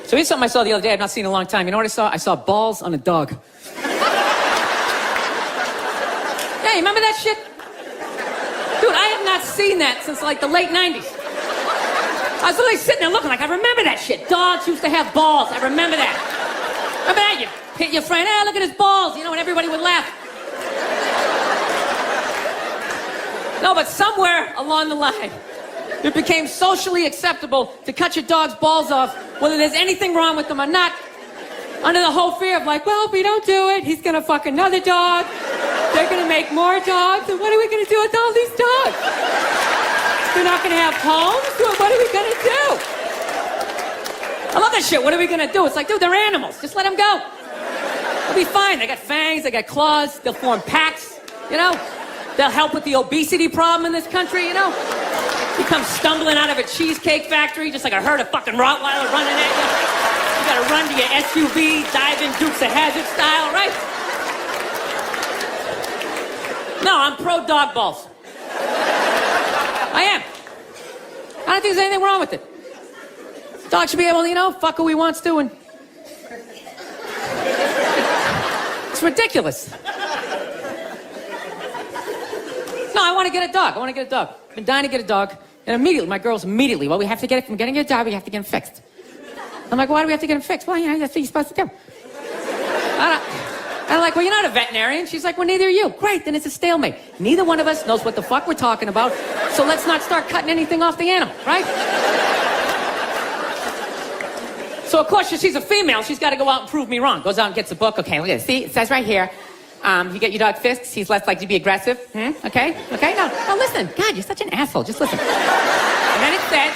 So here's something I saw the other day I've not seen in a long time. You know what I saw? I saw balls on a dog. Yeah, you remember that shit? Dude, I have not seen that since like the late 90s. I was literally sitting there looking like, I remember that shit. Dogs used to have balls. I remember that. Remember that? You hit your friend, hey, look at his balls, you know, and everybody would laugh. No, but somewhere along the line, it became socially acceptable to cut your dog's balls off, whether there's anything wrong with them or not, under the whole fear of like, well, if we don't do it, he's gonna fuck another dog. They're gonna make more dogs, and what are we gonna do with all these dogs? They're not gonna have homes? What are we gonna do? I love that shit. What are we gonna do? It's like, dude, they're animals. Just let them go. They'll be fine. They got fangs, they got claws, they'll form packs, you know? They'll help with the obesity problem in this country, you know? You come stumbling out of a cheesecake factory just like a herd of fucking Rottweiler running at you. You gotta run to your SUV, dive in Dukes of Hazzard style, right? No, I'm pro dog balls. I am. I don't think there's anything wrong with it. Dog should be able to, you know, fuck who he wants to, and it's ridiculous. No, I want to get a dog. I've been dying to get a dog. And immediately, my girls immediately, well, we have to get it from getting a dog, we have to get him fixed. I'm like, why do we have to get him fixed? Well, you know, that's what you're supposed to do. I'm like, well, you're not a veterinarian. She's like, well, neither are you. Great, then it's a stalemate. Neither one of us knows what the fuck we're talking about, so let's not start cutting anything off the animal, right? So, of course, she's a female. She's got to go out and prove me wrong. Goes out and gets a book. Okay, look at this. See, it says right here, you get your dog fixed, he's less likely to be aggressive. Okay? No, listen. God, you're such an asshole. Just listen. And then it says,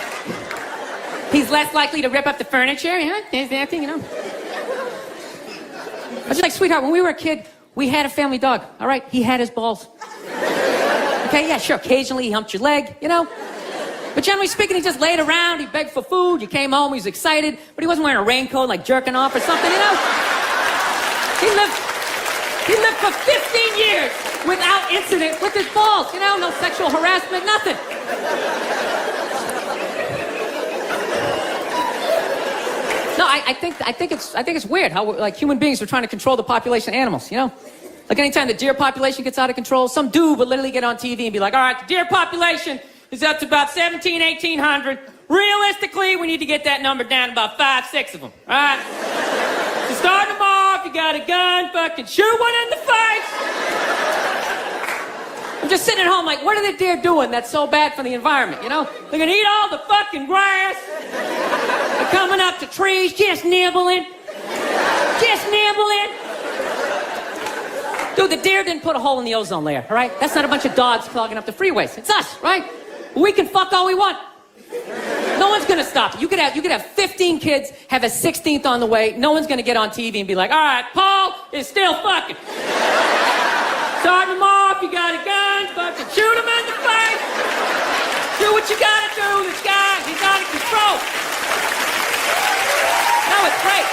he's less likely to rip up the furniture. You know, there's that thing, you know. I was just like, sweetheart, when we were a kid, we had a family dog, all right? He had his balls. Okay, yeah, sure. Occasionally, he humped your leg, you know? But generally speaking, he just laid around, he begged for food, you came home, he was excited, but he wasn't wearing a raincoat, like jerking off or something, you know? He lived for 15 years without incident with his balls, you know? No sexual harassment, nothing. No, I think it's weird how like human beings are trying to control the population of animals, you know? Like anytime the deer population gets out of control, some dude would literally get on TV and be like, all right, the deer population is up to about 1,800. Realistically, we need to get that number down to about 5, 6 of them, all right? To start them off, you got a gun, fucking shoot one in the face. I'm just sitting at home like, what are the deer doing that's so bad for the environment, you know? They're gonna eat all the fucking grass. They're coming up to trees, just nibbling. Dude, the deer didn't put a hole in the ozone layer, all right? That's not a bunch of dogs clogging up the freeways. It's us, right? We can fuck all we want. No one's gonna stop it. You could have 15 kids, have a 16th on the way. No one's gonna get on TV and be like, all right, Paul is still fucking. Start him off, you got a gun, fucking shoot him in the face. Do what you gotta do, this guy, he's out of control. No, it's great.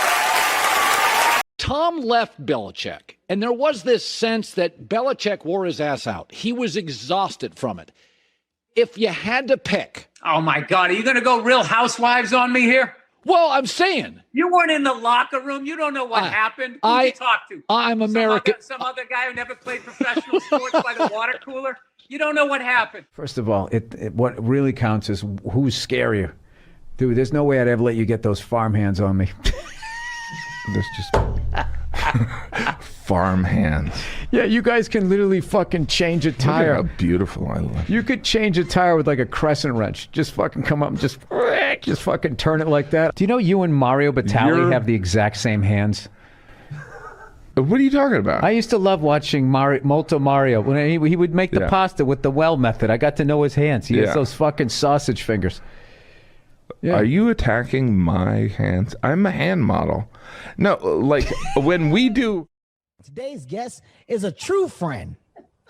Tom left Belichick, and there was this sense that Belichick wore his ass out. He was exhausted from it. If you had to pick. Oh, my God. Are you going to go Real Housewives on me here? Well, I'm saying. You weren't in the locker room. You don't know what happened. Who did you talk to? I'm American. Some other guy who never played professional sports by the water cooler? You don't know what happened. First of all, what really counts is who's scarier. Dude, there's no way I'd ever let you get those farm hands on me. There's just farm hands. Yeah, you guys can literally fucking change a tire. Look at how beautiful I look. You could change a tire with like a crescent wrench. Just fucking come up and just fucking turn it like that. Do you know you and Mario Batali have the exact same hands? What are you talking about? I used to love watching Molto Mario. When he would make the pasta with the well method. I got to know his hands. He has those fucking sausage fingers. Yeah. Are you attacking my hands? I'm a hand model. No, like when we do. Today's guest is a true friend,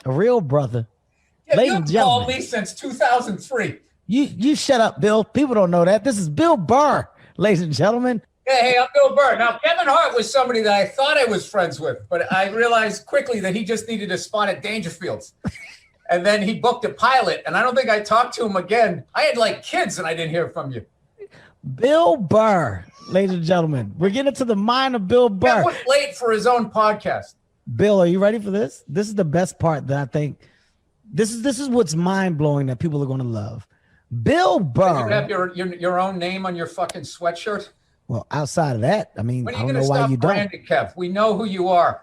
a real brother. Yeah, Ladies and you've called gentlemen, me since 2003. You shut up, Bill. People don't know that. This is Bill Burr, ladies and gentlemen. Hey, I'm Bill Burr. Now, Kevin Hart was somebody that I thought I was friends with, but I realized quickly that he just needed a spot at Dangerfields. And then he booked a pilot, and I don't think I talked to him again. I had like kids, and I didn't hear from you. Bill Burr, ladies and gentlemen. We're getting to the mind of Bill Burr. That was late for his own podcast. Bill, are you ready for this? This is the best part that I think. This is what's mind blowing that people are going to love. Bill Burr. You have your own name on your fucking sweatshirt. Well, outside of that, I mean, When are I you don't going know to why stop you don't. branding, Kev? We know who you are.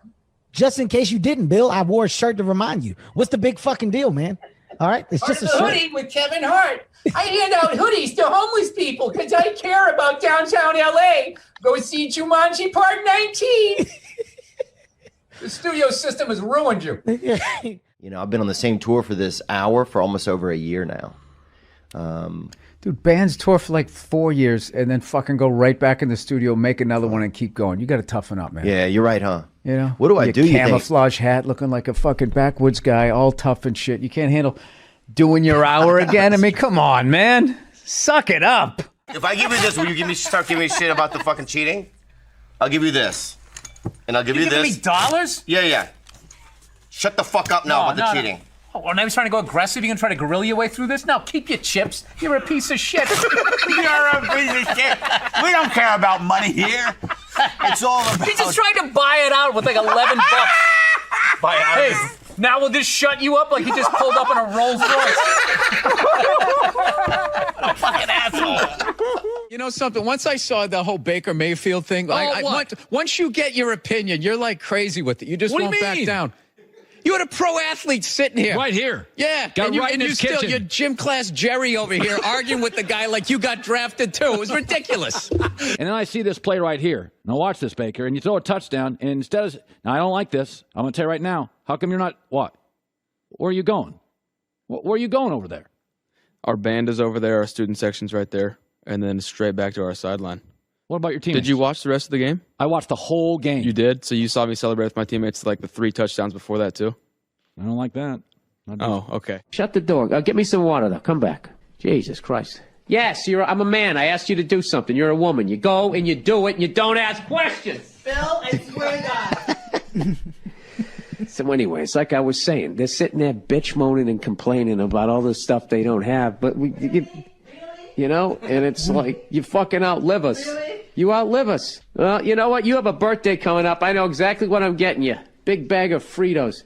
Just in case you didn't, Bill, I wore a shirt to remind you. What's the big fucking deal, man? All right, it's just a shirt. Hoodie with Kevin Hart. I hand out hoodies to homeless people because I care about downtown LA. Go see Jumanji Part 19. The studio system has ruined you. You know, I've been on the same tour for this hour for almost over a year now. Dude, bands tour for like 4 years and then fucking go right back in the studio, make another one, and keep going. You got to toughen up, man. Yeah, you're right, huh? You know, what do I do? You think? Camouflage hat, looking like a fucking backwoods guy, all tough and shit. You can't handle doing your hour again. I mean, come on, man, suck it up. If I give you this, will you start giving me shit about the fucking cheating? I'll give you this, and I'll give you this. Give me dollars? Yeah. Shut the fuck up now about the cheating. Oh, well, now he's trying to go aggressive. You gonna try to guerrilla your way through this? No, keep your chips. You're a piece of shit. You're a piece of shit. We don't care about money here. It's all about... He's just trying to buy it out with like 11 bucks. Buy out. Hey, now we'll just shut you up like he just pulled up in a Rolls Royce. What a fucking asshole. You know something? Once I saw the whole Baker Mayfield thing, once you get your opinion, you're like crazy with it. You just won't back down. You had a pro athlete sitting here. Right here. Yeah. Got right in his kitchen. You're gym class Jerry over here arguing with the guy like you got drafted too. It was ridiculous. And then I see this play right here. Now watch this, Baker. And you throw a touchdown. And instead of, now I don't like this. I'm going to tell you right now. How come you're not, what? Where are you going? Where are you going over there? Our band is over there. Our student section's right there. And then straight back to our sideline. What about your teammates? Did you watch the rest of the game? I watched the whole game. You did? So you saw me celebrate with my teammates like the 3 touchdowns before that too? I don't like that. Oh, okay. Shut the door. Get me some water, though. Come back. Jesus Christ. Yes, I'm a man. I asked you to do something. You're a woman. You go and you do it and you don't ask questions. Bill, I swear to God. So anyway, it's like I was saying. They're sitting there bitch moaning and complaining about all the stuff they don't have. But you know, and it's like, you fucking outlive us. Really? You outlive us. Well, you know what? You have a birthday coming up. I know exactly what I'm getting you. Big bag of Fritos.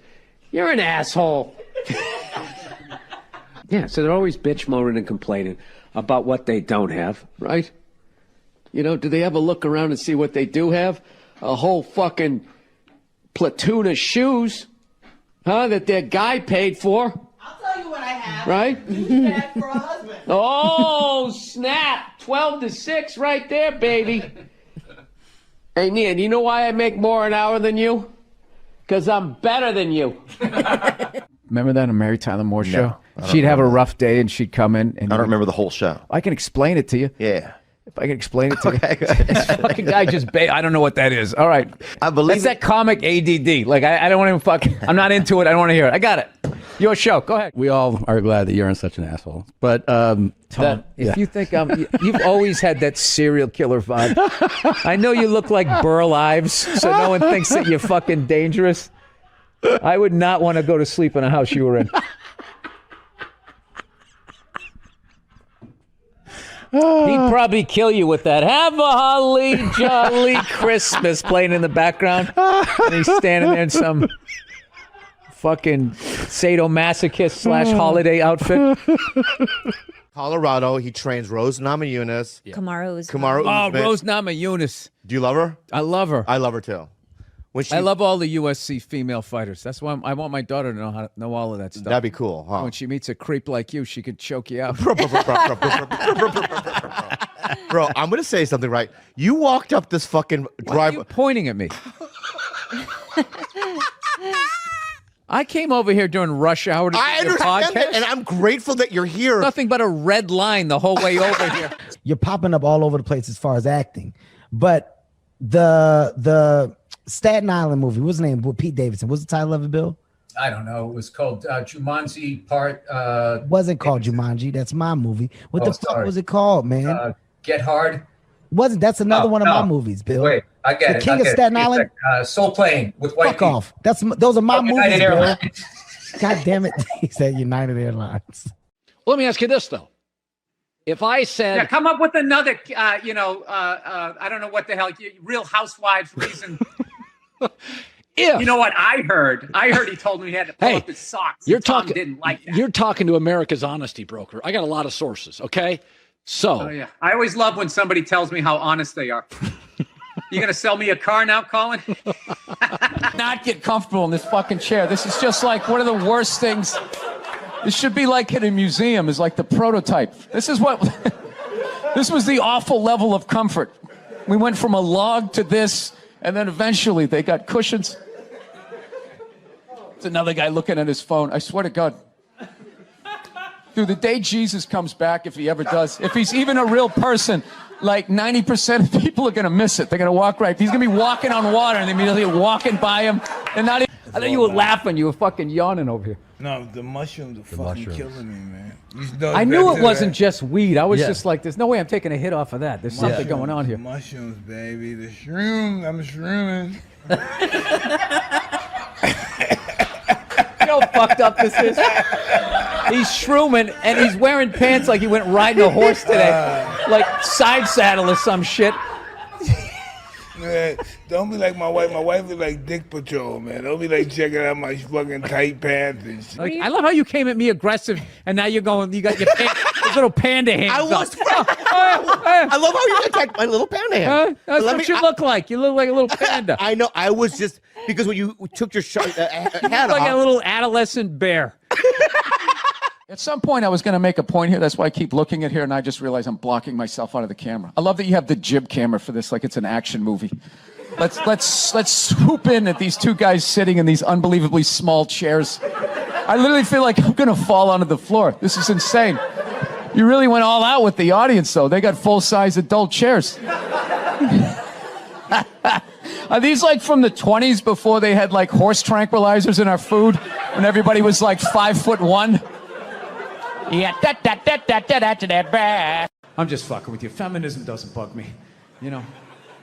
You're an asshole. Yeah, so they're always bitch moaning and complaining about what they don't have, right? You know, do they ever look around and see what they do have? A whole fucking platoon of shoes, huh, that their guy paid for. I'll tell you what I have. Right? Dad for a husband. Oh, snap. 12 to 6 right there, baby. Hey, Nia, do you know why I make more an hour than you? Because I'm better than you. Remember that on Mary Tyler Moore show? She'd have a rough day and she'd come in. And I don't remember the whole show. I can explain it to you. Yeah. If I can explain it to you. This fucking guy just, I don't know what that is. All right. I believe That's that comic ADD. Like, I don't want to fucking, I'm not into it. I don't want to hear it. I got it. Your show. Go ahead. We all are glad that you're in such an asshole. But, if you think you've always had that serial killer vibe. I know you look like Burr Lives, so no one thinks that you're fucking dangerous. I would not want to go to sleep in a house you were in. He'd probably kill you with that "Have a Holly Jolly Christmas" playing in the background. And he's standing there in some fucking sadomasochist / holiday outfit. Colorado, he trains Rose Namajunas. Yeah. Kamaru Oh, Rose Namajunas. Do you love her? I love her. I love her too. I love all the USC female fighters. That's why I want my daughter to know all of that stuff. That'd be cool, huh? When she meets a creep like you, she could choke you out. Bro, I'm going to say something, right? You walked up this fucking driveway. Why are you pointing at me? I came over here during rush hour to do your podcast. That, and I'm grateful that you're here. Nothing but a red line the whole way over here. You're popping up all over the place as far as acting. But the Staten Island movie, what's the name? With Pete Davidson. What's the title of it, Bill? I don't know. It was called Jumanji Part. Wasn't called Jumanji. That's my movie. What the fuck was it called, man? Get Hard. Wasn't that's another one of my movies, Bill? Wait, I get it. King of Staten Island. Like, Soul Plane with Whitney. Fuck off. Those are my movies, Bill. Airlines. God damn it! He said United Airlines. Well, let me ask you this though: If I said, Yeah, come up with another, I don't know what the hell, Real Housewives reason. You know what I heard? I heard he told me he had to pull up his socks. Tom didn't like that. You're talking to America's honesty broker. I got a lot of sources, okay? So. Oh, yeah. I always love when somebody tells me how honest they are. You going to sell me a car now, Colin? Not get comfortable in this fucking chair. This is just like one of the worst things. This should be like in a museum, is like the prototype. This was the awful level of comfort. We went from a log to this, and then eventually they got cushions. It's another guy looking at his phone. I swear to God. Dude, the day Jesus comes back, if he ever does, if he's even a real person, like 90% of people are going to miss it. They're going to walk right. He's going to be walking on water and immediately walking by him. And not even, I thought you were laughing. You were fucking yawning over here. No, the mushrooms are fucking killing me, man. I knew it wasn't just weed. I was just like, there's no way I'm taking a hit off of that. There's something going on here. Mushrooms, baby. The shrooms. I'm shrooming. You know how fucked up this is? He's shrooming, and he's wearing pants like he went riding a horse today. Like side saddle or some shit. Man, don't be like my wife. My wife is like Dick Patrol, man. Don't be like checking out my fucking tight pants and shit. Like, I love how you came at me aggressive, and now you're going, you got your those little panda hands I love how you attacked my little panda hand. That's what you look like. You look like a little panda. I know. I was just, because when you took your hat off. Like a little adolescent bear. At some point, I was going to make a point here. That's why I keep looking at here, and I just realized I'm blocking myself out of the camera. I love that you have the jib camera for this, like it's an action movie. Let's swoop in at these two guys sitting in these unbelievably small chairs. I literally feel like I'm going to fall onto the floor. This is insane. You really went all out with the audience, though. They got full-size adult chairs. Are these like from the 20s before they had like horse tranquilizers in our food, when everybody was like 5'1"? Yeah, I'm just fucking with you. Feminism doesn't bug me. You know,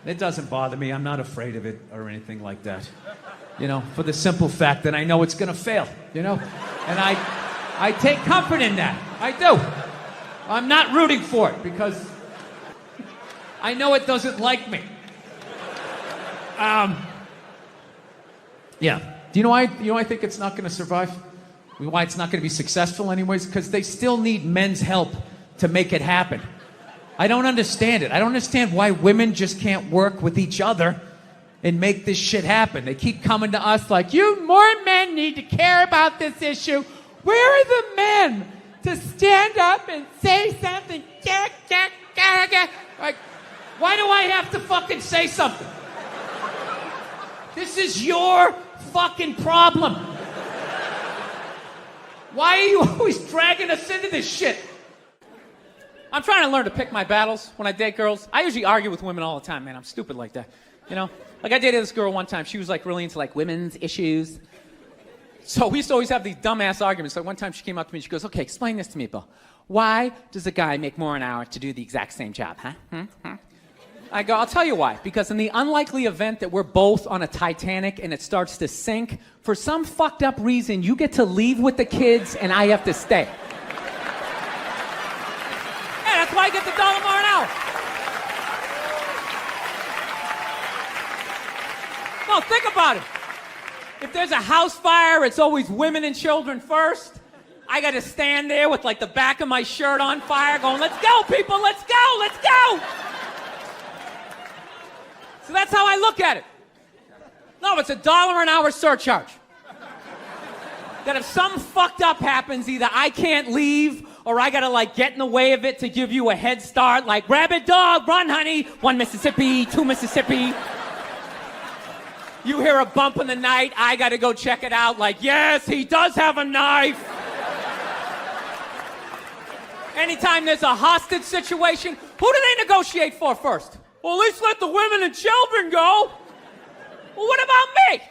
it doesn't bother me. I'm not afraid of it or anything like that. You know, for the simple fact that I know it's gonna fail, you know? And I take comfort in that. I do. I'm not rooting for it because I know it doesn't like me. Yeah. Do you know why I think it's not gonna survive? Why it's not going to be successful anyways? Because they still need men's help to make it happen. I don't understand it. I don't understand why women just can't work with each other and make this shit happen. They keep coming to us like, you more men need to care about this issue. Where are the men to stand up and say something? Like, why do I have to fucking say something? This is your fucking problem. Why are you always dragging us into this shit? I'm trying to learn to pick my battles when I date girls. I usually argue with women all the time, man. I'm stupid like that. You know? Like, I dated this girl one time. She was, like, really into, like, women's issues. So we used to always have these dumbass arguments. So one time she came up to me and she goes, okay, explain this to me, Bill. Why does a guy make more an hour to do the exact same job, huh? I go, I'll tell you why. Because in the unlikely event that we're both on a Titanic and it starts to sink, for some fucked up reason, you get to leave with the kids and I have to stay. Yeah, that's why I get the $1 more an hour. No, think about it. If there's a house fire, it's always women and children first. I got to stand there with like the back of my shirt on fire going, let's go, people, let's go, let's go. So that's how I look at it. No, it's $1 an hour surcharge. That if something fucked up happens, either I can't leave or I gotta like get in the way of it to give you a head start, like rabid dog, run honey, 1 Mississippi, 2 Mississippi. You hear a bump in the night, I gotta go check it out, like yes, he does have a knife. Anytime there's a hostage situation, who do they negotiate for first? Well, at least let the women and children go. Well, what about me?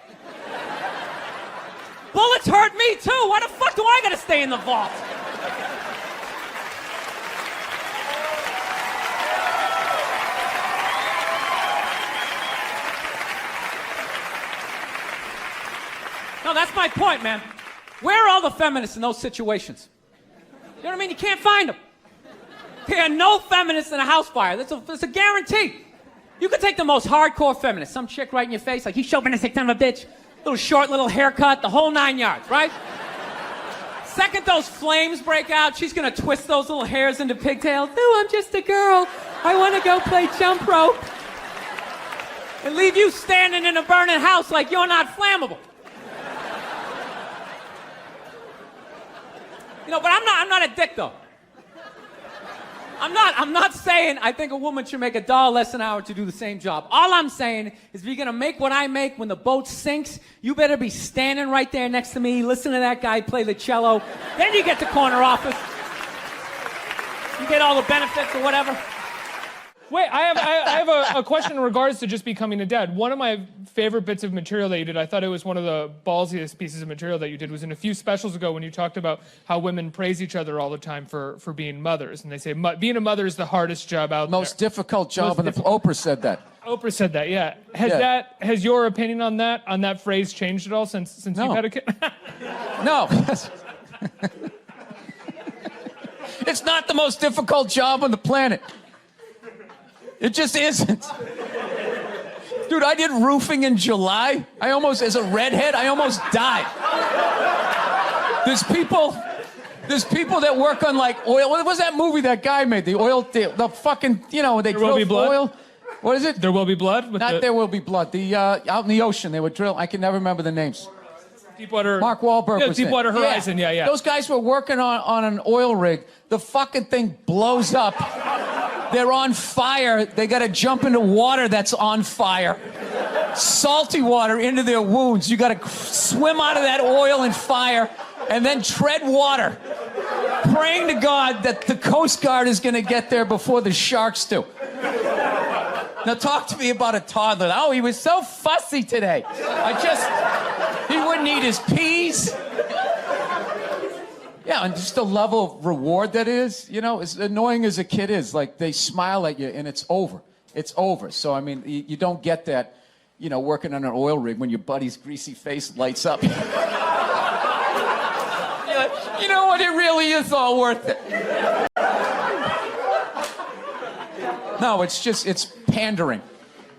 Bullets hurt me too. Why the fuck do I gotta stay in the vault? No, that's my point, man. Where are all the feminists in those situations? You know what I mean? You can't find them. There are no feminists in a house fire. That's a guarantee. You could take the most hardcore feminist, some chick right in your face, like, you chauvinistic son of a bitch, little short, little haircut, the whole 9 yards, right? Second those flames break out, she's gonna twist those little hairs into pigtails. No, I'm just a girl. I wanna go play jump rope. And leave you standing in a burning house like you're not flammable. You know, but I'm not a dick though. I'm not saying I think a woman should make $1 less an hour to do the same job. All I'm saying is if you're gonna make what I make when the boat sinks, you better be standing right there next to me, listen to that guy play the cello. Then you get the corner office. You get all the benefits or whatever. Wait, I have a question in regards to just becoming a dad. One of my favorite bits of material that you did, I thought it was one of the ballsiest pieces of material that you did, was in a few specials ago when you talked about how women praise each other all the time for being mothers. And they say being a mother is the hardest job out there. Most difficult job. Oprah said that. Oprah said that, yeah. Has your opinion on that phrase changed at all since you've had a kid? No. It's not the most difficult job on the planet. It just isn't. Dude, I did roofing in July. As a redhead, I almost died. There's people that work on like oil. What was that movie that guy made? The fucking, they There Will Be Blood? oil. What is it? There Will Be Blood? There Will Be Blood. Out in the ocean, they would drill. I can never remember the names. Deepwater. Mark Wahlberg was Deepwater Horizon, yeah. Those guys were working on an oil rig. The fucking thing blows up. They're on fire. They got to jump into water that's on fire. Salty water into their wounds. You got to swim out of that oil and fire and then tread water, praying to God that the Coast Guard is going to get there before the sharks do. Now talk to me about a toddler. Oh, he was so fussy today. He wouldn't eat his peas. Yeah, and just the level of reward that is, as annoying as a kid is, like they smile at you and it's over. It's over. So, I mean, you don't get that, working on an oil rig when your buddy's greasy face lights up. You're like, you know what? It really is all worth it. No, it's pandering.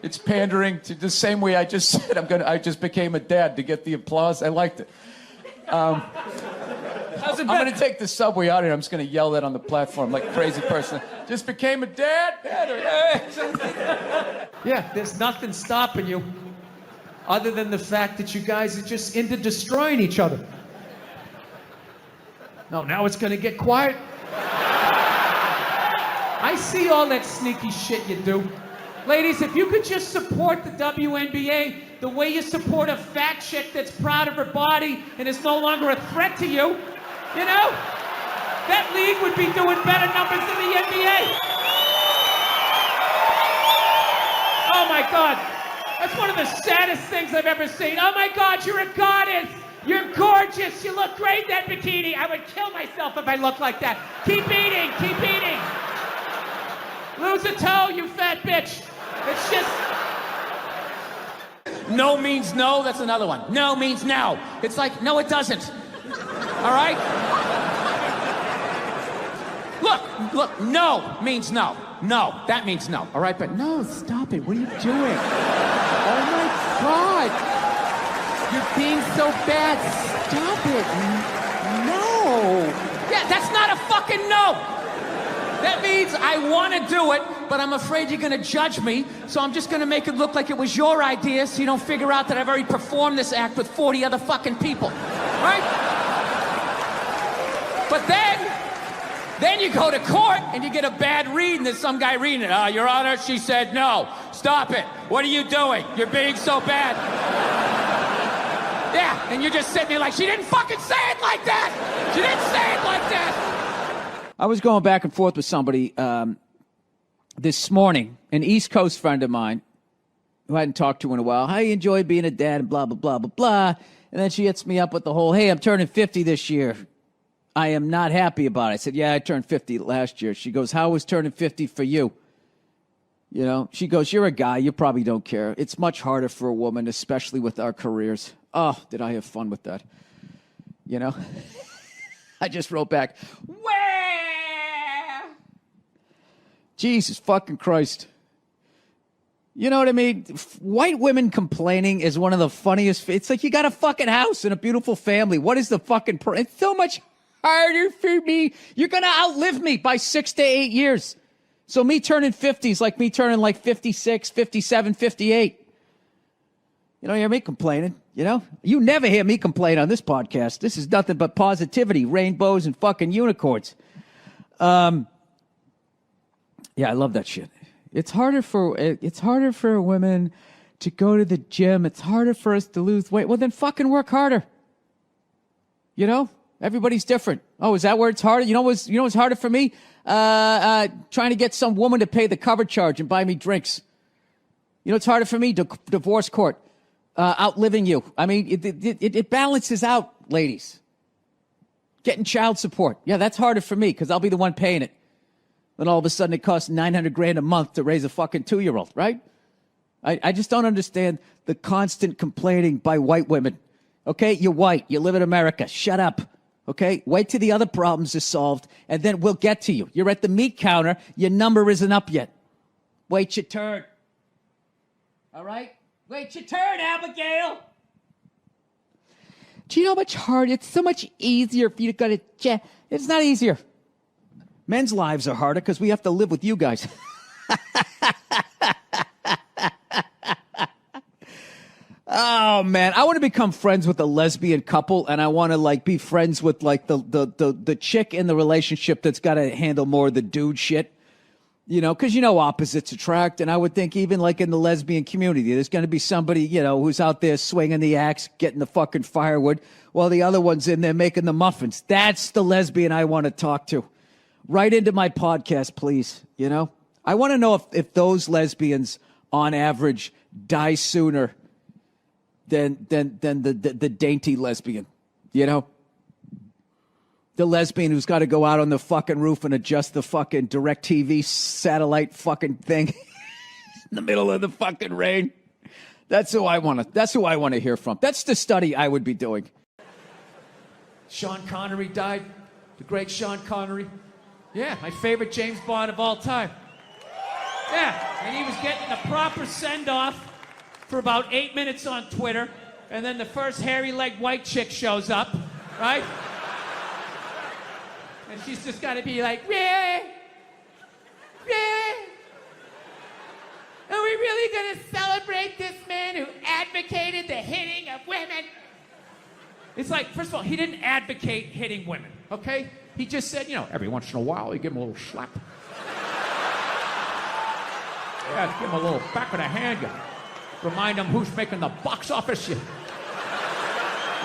It's pandering to the same way I just said I just became a dad to get the applause. I liked it. I'm going to take the subway out here. I'm just going to yell that on the platform like a crazy person. Just became a dad. Yeah, there's nothing stopping you other than the fact that you guys are just into destroying each other. No, now it's going to get quiet. I see all that sneaky shit you do. Ladies, if you could just support the WNBA the way you support a fat chick that's proud of her body and is no longer a threat to you, that league would be doing better numbers than the NBA. Oh my God, that's one of the saddest things I've ever seen. Oh my God, you're a goddess. You're gorgeous. You look great in that bikini. I would kill myself if I looked like that. Keep eating, keep eating. Lose a toe, you fat bitch. It's just... No means no, that's another one. No means no. It's like, no, it doesn't. All right? Look, no means no. No, that means no. All right, but no, stop it. What are you doing? Oh my God. You're being so bad. Stop it. No. Yeah, that's not a fucking no. That means I want to do it, but I'm afraid you're going to judge me, so I'm just going to make it look like it was your idea so you don't figure out that I've already performed this act with 40 other fucking people. Right? But then you go to court and you get a bad read and there's some guy reading it. Your Honor, she said no. Stop it. What are you doing? You're being so bad. Yeah, and you're just sitting there like, she didn't fucking say it like that. She didn't say it like that. I was going back and forth with somebody this morning, an East Coast friend of mine who I hadn't talked to in a while. How you enjoyed being a dad and blah, blah, blah, blah, blah. And then she hits me up with the whole, hey, I'm turning 50 this year. I am not happy about it. I said, yeah, I turned 50 last year. She goes, how was turning 50 for you? She goes, you're a guy. You probably don't care. It's much harder for a woman, especially with our careers. Oh, did I have fun with that? I just wrote back, Jesus fucking Christ. You know what I mean? White women complaining is one of the funniest. It's like you got a fucking house and a beautiful family. What is the fucking... It's so much harder for me. You're going to outlive me by 6 to 8 years. So me turning 50 is like me turning like 56, 57, 58. You don't hear me complaining, you know? You never hear me complain on this podcast. This is nothing but positivity, rainbows, and fucking unicorns. Yeah, I love that shit. It's harder for women to go to the gym. It's harder for us to lose weight. Well, then fucking work harder. You know, everybody's different. Oh, is that where it's harder? You know what's harder for me? Trying to get some woman to pay the cover charge and buy me drinks. You know, it's harder for me. Divorce court, outliving you. I mean, it balances out, ladies. Getting child support. Yeah, that's harder for me because I'll be the one paying it. Then all of a sudden it costs $900,000 a month to raise a fucking 2-year-old, right? I just don't understand the constant complaining by white women. Okay, you're white. You live in America. Shut up. Okay, wait till the other problems are solved, and then we'll get to you. You're at the meat counter. Your number isn't up yet. Wait your turn. All right? Wait your turn, Abigail. Do you know how much harder? It's so much easier for you to go to jail. It's not easier. Men's lives are harder because we have to live with you guys. Oh man, I want to become friends with a lesbian couple, and I want to like be friends with like the chick in the relationship that's got to handle more of the dude shit. You know, because you know opposites attract, and I would think even like in the lesbian community, there's going to be somebody, you know, who's out there swinging the axe, getting the fucking firewood, while the other one's in there making the muffins. That's the lesbian I want to talk to. Right into my podcast, please. You know, I want to know if those lesbians, on average, die sooner than the dainty lesbian. You know, the lesbian who's got to go out on the fucking roof and adjust the fucking DirecTV satellite fucking thing in the middle of the fucking rain. That's who I want to hear from. That's the study I would be doing. Sean Connery died. The great Sean Connery. Yeah, my favorite James Bond of all time. Yeah, and he was getting a proper send-off for about 8 minutes on Twitter, and then the first hairy-legged white chick shows up, right? And she's just got to be like, yeah, yeah. Are we really going to celebrate this man who advocated the hitting of women? It's like, first of all, he didn't advocate hitting women, okay? He just said, you know, every once in a while, you give him a little slap. Yeah, give him a little back of the hand. You remind them who's making the box office. You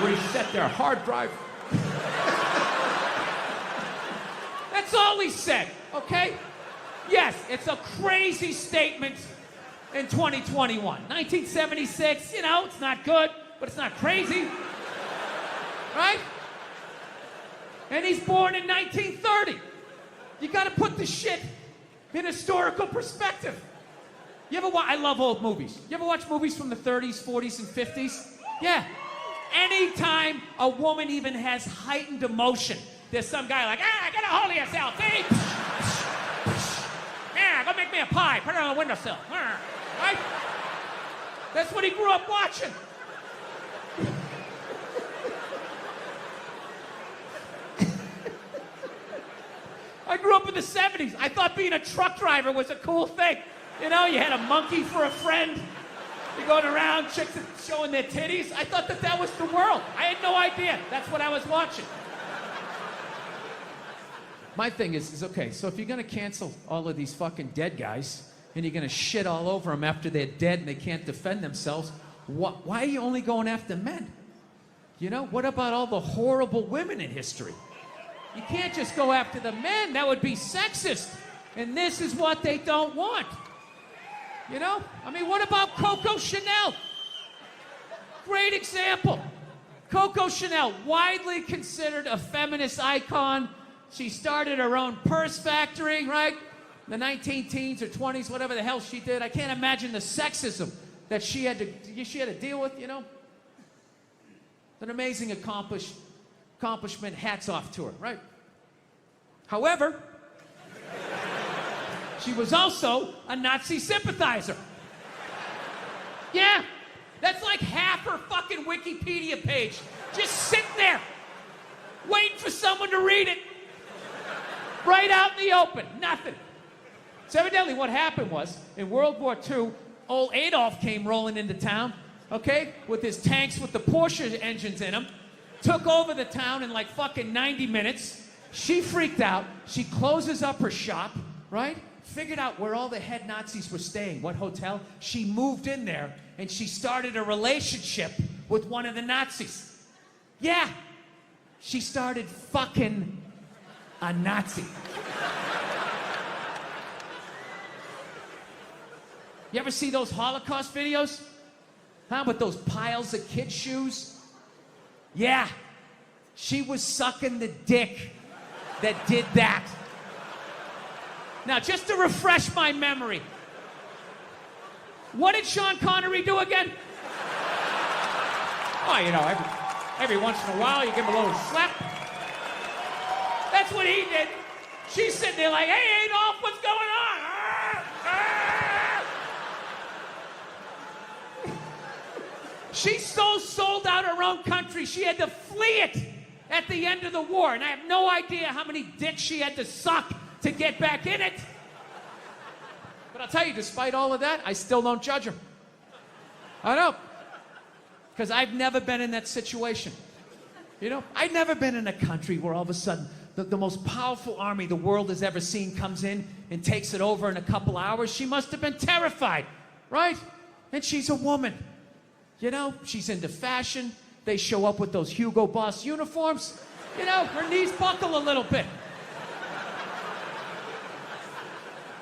reset their hard drive. That's all he said, okay? Yes, it's a crazy statement in 2021. 1976, you know, it's not good, but it's not crazy. Right? And he's born in 1930. You got to put the shit in historical perspective. You ever watch? I love old movies. You ever watch movies from the 30s, 40s, and 50s? Yeah. Anytime a woman even has heightened emotion, there's some guy like, get a hold of yourself, see? Yeah, go make me a pie. Put it on the windowsill. Right? That's what he grew up watching. I grew up in the 70s. I thought being a truck driver was a cool thing. You know, you had a monkey for a friend. You're going around, chicks showing their titties. I thought that was the world. I had no idea. That's what I was watching. My thing is okay, so if you're going to cancel all of these fucking dead guys, and you're going to shit all over them after they're dead and they can't defend themselves, why are you only going after men? You know, what about all the horrible women in history? You can't just go after the men. That would be sexist. And this is what they don't want. You know? I mean, what about Coco Chanel? Great example. Coco Chanel, widely considered a feminist icon. She started her own purse factory, right? The 19-teens or 20s, whatever the hell she did. I can't imagine the sexism that she had to deal with, you know? An amazing accomplishment, hats off to her, right? However, She was also a Nazi sympathizer. Yeah, that's like half her fucking Wikipedia page. Just sitting there, waiting for someone to read it. Right out in the open, nothing. So evidently what happened was, in World War II, old Adolf came rolling into town, okay, with his tanks with the Porsche engines in them, took over the town in like fucking 90 minutes. She freaked out. She closes up her shop, right? Figured out where all the head Nazis were staying, what hotel. She moved in there, and she started a relationship with one of the Nazis. Yeah, she started fucking a Nazi. You ever see those Holocaust videos? Huh, with those piles of kid shoes? Yeah, she was sucking the dick that did that. Now, just to refresh my memory, what did Sean Connery do again? Oh, you know, every once in a while, you give him a little slap. That's what he did. She's sitting there like, hey, Adolf, what's going on? She so sold out her own country, she had to flee it at the end of the war. And I have no idea how many dicks she had to suck to get back in it. But I'll tell you, despite all of that, I still don't judge her. I don't. Because I've never been in that situation. You know, I've never been in a country where all of a sudden the most powerful army the world has ever seen comes in and takes it over in a couple hours. She must have been terrified, right? And she's a woman. You know, she's into fashion. They show up with those Hugo Boss uniforms. You know, her knees buckle a little bit.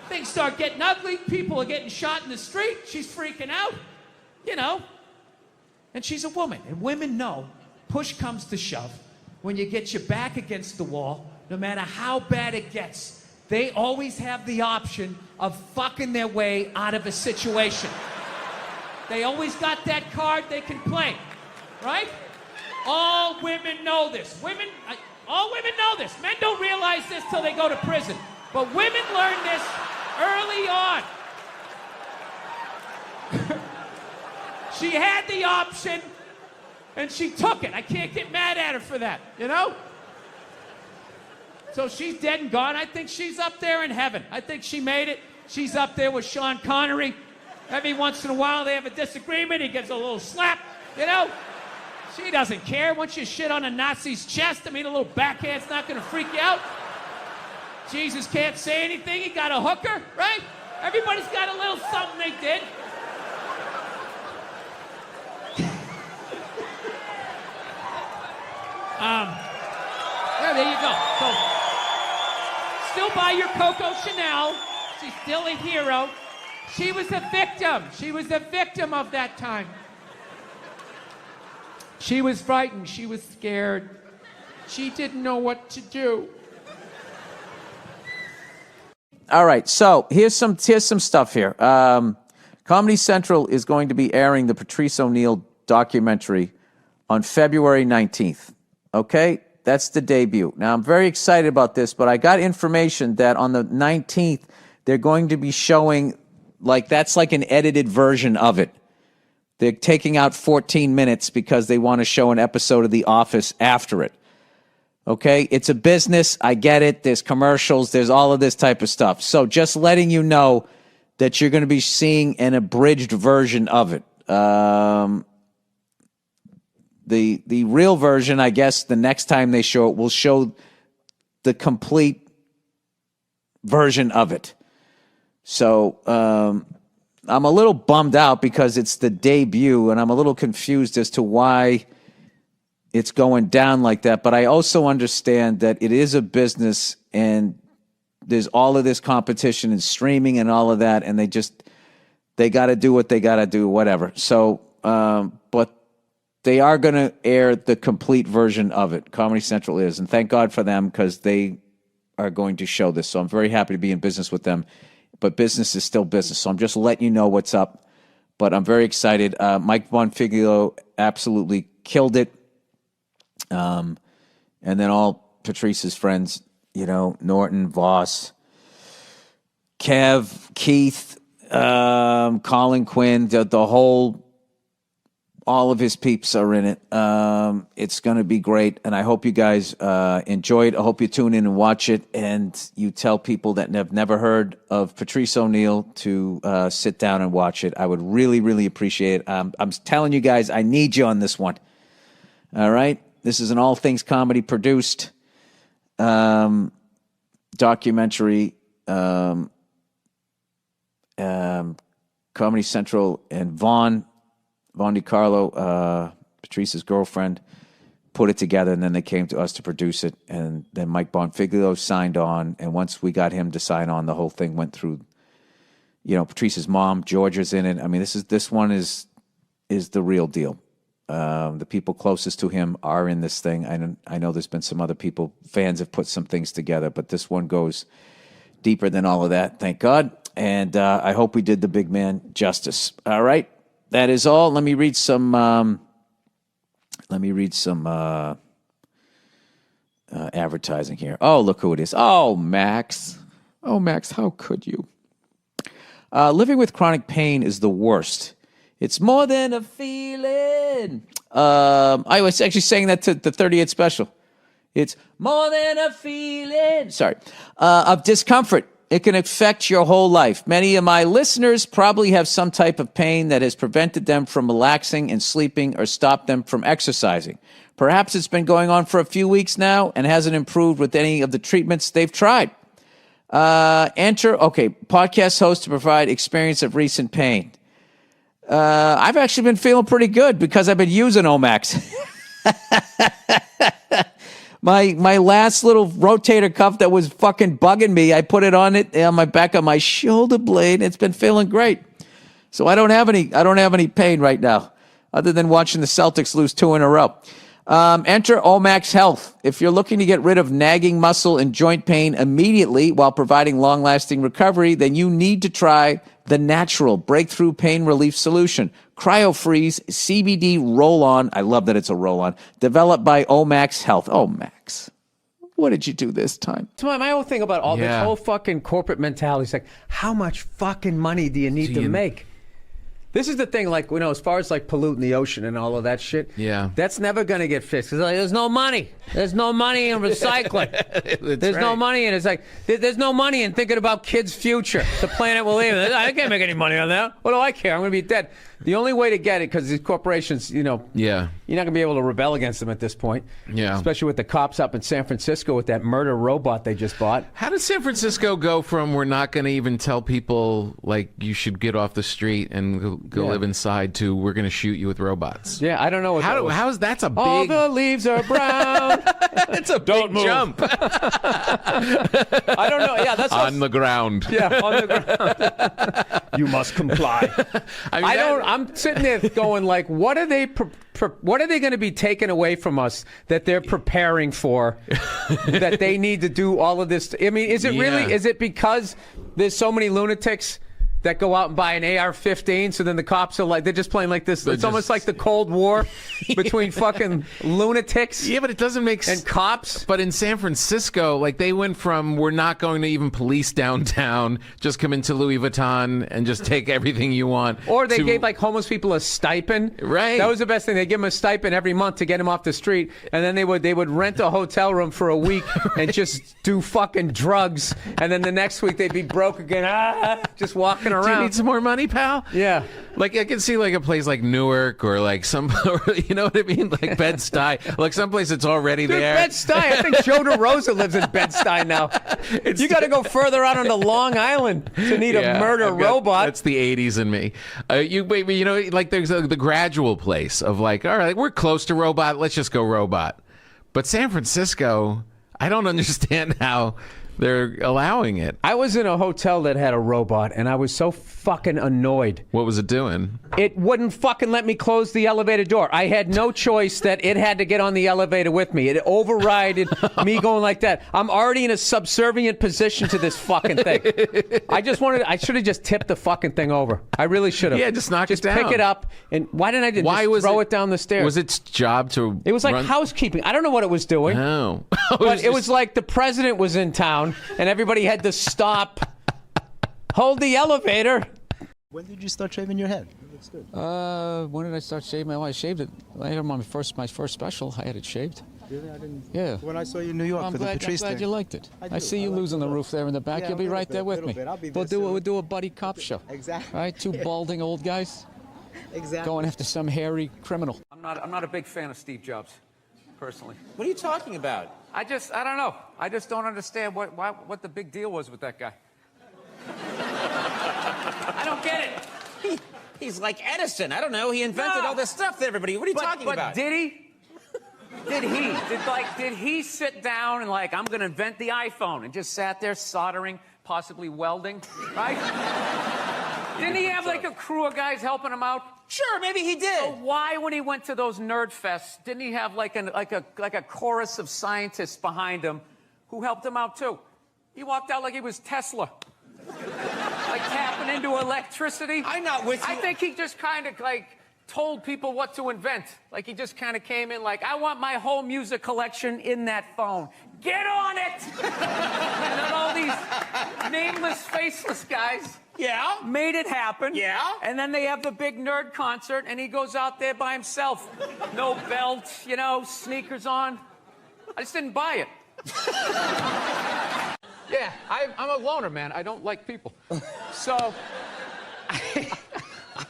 Things start getting ugly. People are getting shot in the street. She's freaking out. You know. And she's a woman. And women know, push comes to shove, when you get your back against the wall, no matter how bad it gets, they always have the option of fucking their way out of a situation. They always got that card they can play, right? All women know this. All women know this. Men don't realize this till they go to prison. But women learn this early on. She had the option, and she took it. I can't get mad at her for that, you know? So she's dead and gone. I think she's up there in heaven. I think she made it. She's up there with Sean Connery. Every once in a while, they have a disagreement. He gives a little slap, you know? She doesn't care. Once you shit on a Nazi's chest, I mean, a little backhand's not going to freak you out. Jesus can't say anything. He got a hooker, right? Everybody's got a little something they did. Yeah, there you go. So, still buy your Coco Chanel. She's still a hero. She was a victim. She was a victim of that time. She was frightened. She was scared. She didn't know what to do. All right, so here's some stuff here. Comedy Central is going to be airing the Patrice ONeal documentary on February 19th. Okay, that's the debut. Now, I'm very excited about this, but I got information that on the 19th, they're going to be showing, that's like an edited version of it. They're taking out 14 minutes because they want to show an episode of The Office after it. Okay, it's a business. I get it. There's commercials. There's all of this type of stuff. So just letting you know that you're going to be seeing an abridged version of it. The real version, I guess, the next time they show it, will show the complete version of it. So I'm a little bummed out because it's the debut, and I'm a little confused as to why it's going down like that. But I also understand that it is a business, and there's all of this competition and streaming and all of that, and they got to do what they got to do, whatever. So, but they are going to air the complete version of it. Comedy Central is, and thank God for them because they are going to show this. So I'm very happy to be in business with them. But business is still business. So I'm just letting you know what's up. But I'm very excited. Mike Bonfiglio absolutely killed it. And then all Patrice's friends, Norton, Voss, Kev, Keith, Colin Quinn, the whole, all of his peeps are in it. It's going to be great, and I hope you guys enjoy it. I hope you tune in and watch it, and you tell people that have never heard of Patrice ONeal to sit down and watch it. I would really, really appreciate it. I'm telling you guys, I need you on this one. All right? This is an all things comedy produced documentary. Comedy Central and Vaughn DiCarlo, Patrice's girlfriend, put it together, and then they came to us to produce it, and then Mike Bonfiglio signed on, and once we got him to sign on, the whole thing went through, Patrice's mom, Georgia's in it. I mean, this one is the real deal. The people closest to him are in this thing. I know there's been some other people, fans have put some things together, but this one goes deeper than all of that, thank God. And I hope we did the big man justice. All right, that is all. Let me read some. Advertising here. Oh, look who it is. Oh, Max. Oh, Max, how could you? Living with chronic pain is the worst. It's more than a feeling. I was actually saying that to the 38 special. It's more than a feeling. Sorry. Of discomfort. It can affect your whole life. Many of my listeners probably have some type of pain that has prevented them from relaxing and sleeping or stopped them from exercising. Perhaps it's been going on for a few weeks now and hasn't improved with any of the treatments they've tried. Podcast host to provide experience of recent pain. I've actually been feeling pretty good because I've been using Omax. My last little rotator cuff that was fucking bugging me, I put it on my back of my shoulder blade. It's been feeling great. So I don't have any pain right now, other than watching the Celtics lose 2 in a row. Enter Omax Health. If you're looking to get rid of nagging muscle and joint pain immediately while providing long-lasting recovery, then you need to try the natural breakthrough pain relief solution, CryoFreeze CBD Roll-On. I love that it's a roll-on. Developed by Omax Health. Oh, Max, what did you do this time? So my whole thing about all this whole fucking corporate mentality is like, how much fucking money do you need to make? This is the thing, like, as far as like polluting the ocean and all of that shit, that's never going to get fixed. It's like, there's no money. There's no money in recycling. There's no money in it. It's like, there's no money in thinking about kids' future. The planet will leave. I can't make any money on that. What do I care? I'm going to be dead. The only way to get it, because these corporations, you're not going to be able to rebel against them at this point. Yeah. Especially with the cops up in San Francisco with that murder robot they just bought. How did San Francisco go from we're not going to even tell people, like, you should get off the street and go live inside to we're going to shoot you with robots? Yeah, I don't know. How's that's a big... All the leaves are brown. It's a big jump. I don't know. Yeah, that's on the ground. Yeah, on the ground. You must comply. I'm sitting there going, like, what are they going to be taking away from us that they're preparing for that they need to do all of this? I mean, is it really? Is it because there's so many lunatics that go out and buy an AR-15, so then the cops are like, they're just playing like this. It's almost like the Cold War between fucking lunatics. Yeah, but it doesn't make sense. And cops. But in San Francisco, like, they went from we're not going to even police downtown, just come into Louis Vuitton and just take everything you want. Or they gave like homeless people a stipend. Right. That was the best thing. They give them a stipend every month to get them off the street, and then they would rent a hotel room for a week and just do fucking drugs, and then the next week they'd be broke again, just walking around. Do you need some more money, pal? Yeah. Like, I can see like a place like Newark or like some, you know what I mean? Like Bed-Stuy. Like someplace that's already there. Bed-Stuy. I think Joe DeRosa lives in Bed-Stuy now. You got to go further out onto Long Island to need a murder robot. That's the 80s in me. Like there's the gradual place of like, all right, we're close to robot. Let's just go robot. But San Francisco, I don't understand how they're allowing it. I was in a hotel that had a robot, and I was so fucking annoyed. What was it doing? It wouldn't fucking let me close the elevator door. I had no choice that it had to get on the elevator with me. It overrided me going like that. I'm already in a subservient position to this fucking thing. I should have just tipped the fucking thing over. I really should have. Yeah, just knock it down. Pick it up. And why didn't I just throw it down the stairs? Was its job to It was like housekeeping. I don't know what it was doing. No. But it was like the president was in town and everybody had to stop Hold the elevator. When did you start shaving your head? It looks good. When did I start shaving? Well, I shaved it. I had my first special. I had it shaved. Really? I didn't. Yeah. When I saw you in New York I'm for glad, the Patrice I'm glad thing. you liked it. I I do. see you like losing the roof there in the back. Yeah, You'll be a right there little with bit. me. I'll be there We'll soon. do a buddy cop show. Exactly. Right? Two balding old guys Exactly. going after some hairy criminal. I'm not a big fan of Steve Jobs, personally. What are you talking about? I don't know. I just don't understand what the big deal was with that guy. I don't get it. He's like Edison. I don't know. He invented all this stuff to everybody. What are you talking but about? Did he? Did he sit down and I'm going to invent the iPhone and just sat there soldering, possibly welding, right? Didn't he have a crew of guys helping him out? Sure, maybe he did. So why, when he went to those nerd fests, didn't he have like a chorus of scientists behind him who helped him out too? He walked out like he was Tesla. Like tapping into electricity. I'm not with you. I think he just kind of told people what to invent. Like he just kind of came in I want my whole music collection in that phone. Get on it! And then all these nameless, faceless guys made it happen. Yeah. And then they have the big nerd concert and he goes out there by himself. No belt, sneakers on. I just didn't buy it. Yeah, I'm a loner, man. I don't like people. So...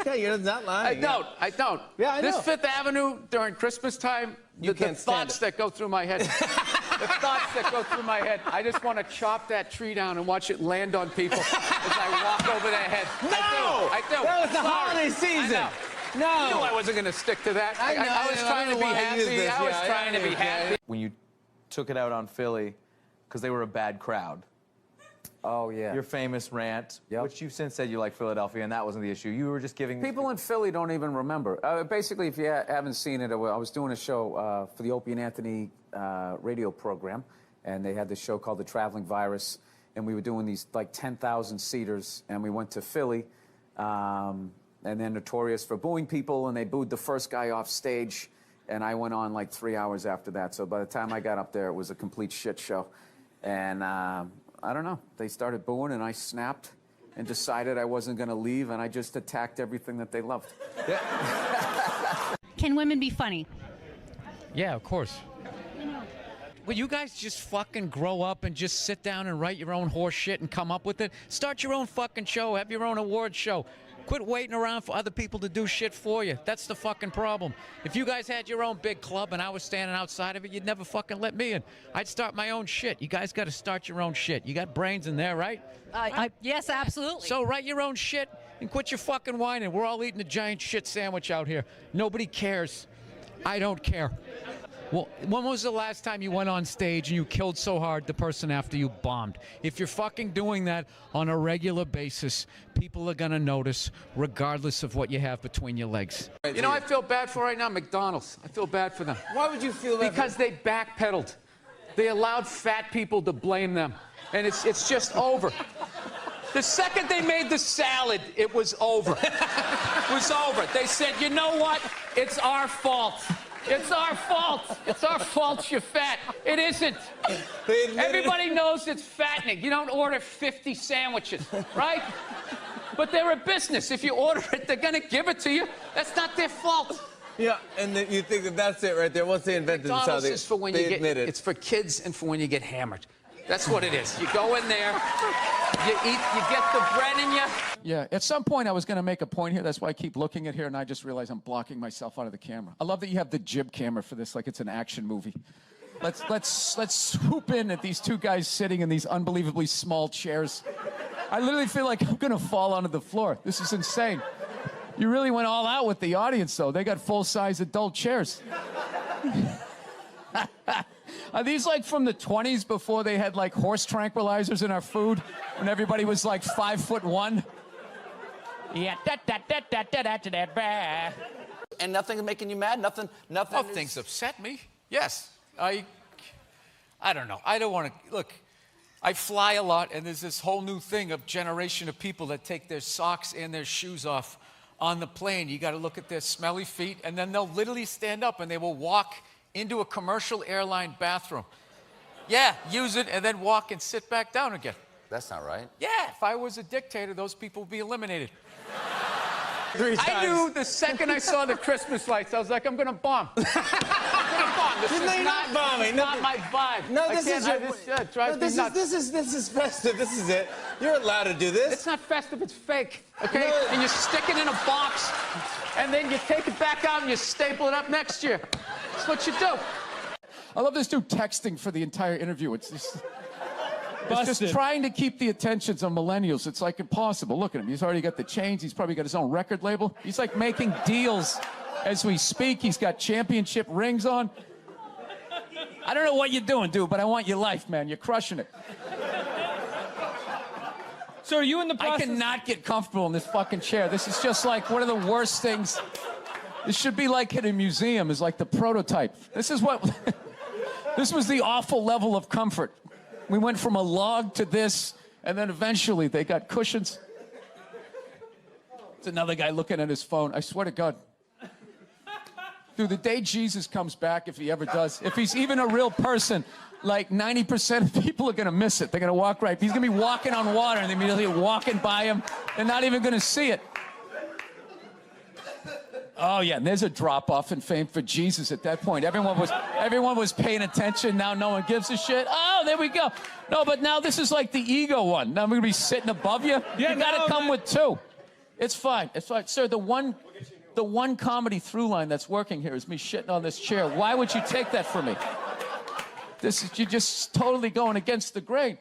Yeah, you're not lying. I don't. Yeah, I know. This Fifth Avenue during Christmas time, the thoughts that go through my head. The thoughts that go through my head. I just want to chop that tree down and watch it land on people as I walk over their head. No! I do. That was the Sorry. holiday season. I know. No. You knew I wasn't going to stick to that. I know. I was trying to be happy. I was trying to be happy. When you took it out on Philly because they were a bad crowd. Oh, yeah. Your famous rant, which you've since said you like Philadelphia, and that wasn't the issue. You were just giving... People in Philly don't even remember. Basically, if you haven't seen it, I was doing a show for the Opie and Anthony radio program, and they had this show called The Traveling Virus, and we were doing these 10,000 seaters, and we went to Philly, and they're notorious for booing people, and they booed the first guy off stage, and I went on 3 hours after that. So by the time I got up there, it was a complete shit show. And I don't know. They started booing, and I snapped and decided I wasn't going to leave, and I just attacked everything that they loved. Can women be funny? Yeah, of course. Will you guys just fucking grow up and just sit down and write your own horse shit and come up with it? Start your own fucking show. Have your own award show. Quit waiting around for other people to do shit for you. That's the fucking problem. If you guys had your own big club and I was standing outside of it, you'd never fucking let me in. I'd start my own shit. You guys got to start your own shit. You got brains in there, right? Yes, absolutely. So write your own shit and quit your fucking whining. We're all eating a giant shit sandwich out here. Nobody cares. I don't care. Well, when was the last time you went on stage and you killed so hard the person after you bombed? If you're fucking doing that on a regular basis, people are going to notice regardless of what you have between your legs. You know, I feel bad for right now, Macdonald's. I feel bad for them. Why would you feel that? Because they backpedaled. They allowed fat people to blame them. And it's just over. The second they made the salad, it was over. It was over. They said, you know what? It's our fault. It's our fault. It's our fault you're fat. It isn't. Everybody knows it's fattening. You don't order 50 sandwiches, right? But they're a business. If you order it, they're going to give it to you. That's not their fault. Yeah, and you think that's it right there. Once they invented this, how McDonald's they, is for when they you admit get, it. it's for kids and for when you get hammered. That's what it is. You go in there, you eat, you get the bread in you. Yeah, at some point I was going to make a point here. That's why I keep looking at here, and I just realize I'm blocking myself out of the camera. I love that you have the jib camera for this, like it's an action movie. Let's swoop in at these two guys sitting in these unbelievably small chairs. I literally feel like I'm going to fall onto the floor. This is insane. You really went all out with the audience, though. They got full-size adult chairs. Are these like from the 20s before they had like horse tranquilizers in our food? When everybody was like 5'1"? Yeah, And nothing's making you mad? Nothing. Oh, things upset me. Yes. I don't know. I don't want to, look, I fly a lot, and there's this whole new thing of generation of people that take their socks and their shoes off on the plane. You got to look at their smelly feet, and then they'll literally stand up and they will walk into a commercial airline bathroom. Yeah, use it and then walk and sit back down again. That's not right. Yeah, if I was a dictator, those people would be eliminated. 3 times. I knew the second I saw the Christmas lights, I was like, I'm gonna bomb. I'm gonna bomb. This is not bombing. Not my vibe. No, I this can't- is I- your. this drives me nuts. This is festive. This is it. You're allowed to do this. It's not festive, it's fake. Okay? No. And you stick it in a box, and then you take it back out and you staple it up next year. That's what you do. I love this dude texting for the entire interview. It's just trying to keep the attentions of millennials. It's like impossible. Look at him. He's already got the chains. He's probably got his own record label. He's like making deals as we speak. He's got championship rings on. I don't know what you're doing, dude, but I want your life, man. You're crushing it. So are you in the process? I cannot get comfortable in this fucking chair. This is just like one of the worst things. This should be like in a museum, is like the prototype. This is what... This was the awful level of comfort. We went from a log to this, and then eventually they got cushions. It's another guy looking at his phone. I swear to God. Dude, the day Jesus comes back, if he ever does, if he's even a real person, like 90% of people are going to miss it. They're going to walk right. He's going to be walking on water, and they're immediately walking by him. They're not even going to see it. Oh, yeah, and there's a drop-off in fame for Jesus at that point. Everyone was paying attention. Now no one gives a shit. Oh, there we go. No, but now this is like the ego one. Now I'm going to be sitting above you. Yeah, you got to no, come man. with two. It's fine. It's fine. Sir, the one comedy through line that's working here is me shitting on this chair. Why would you take that from me? You're just totally going against the grain.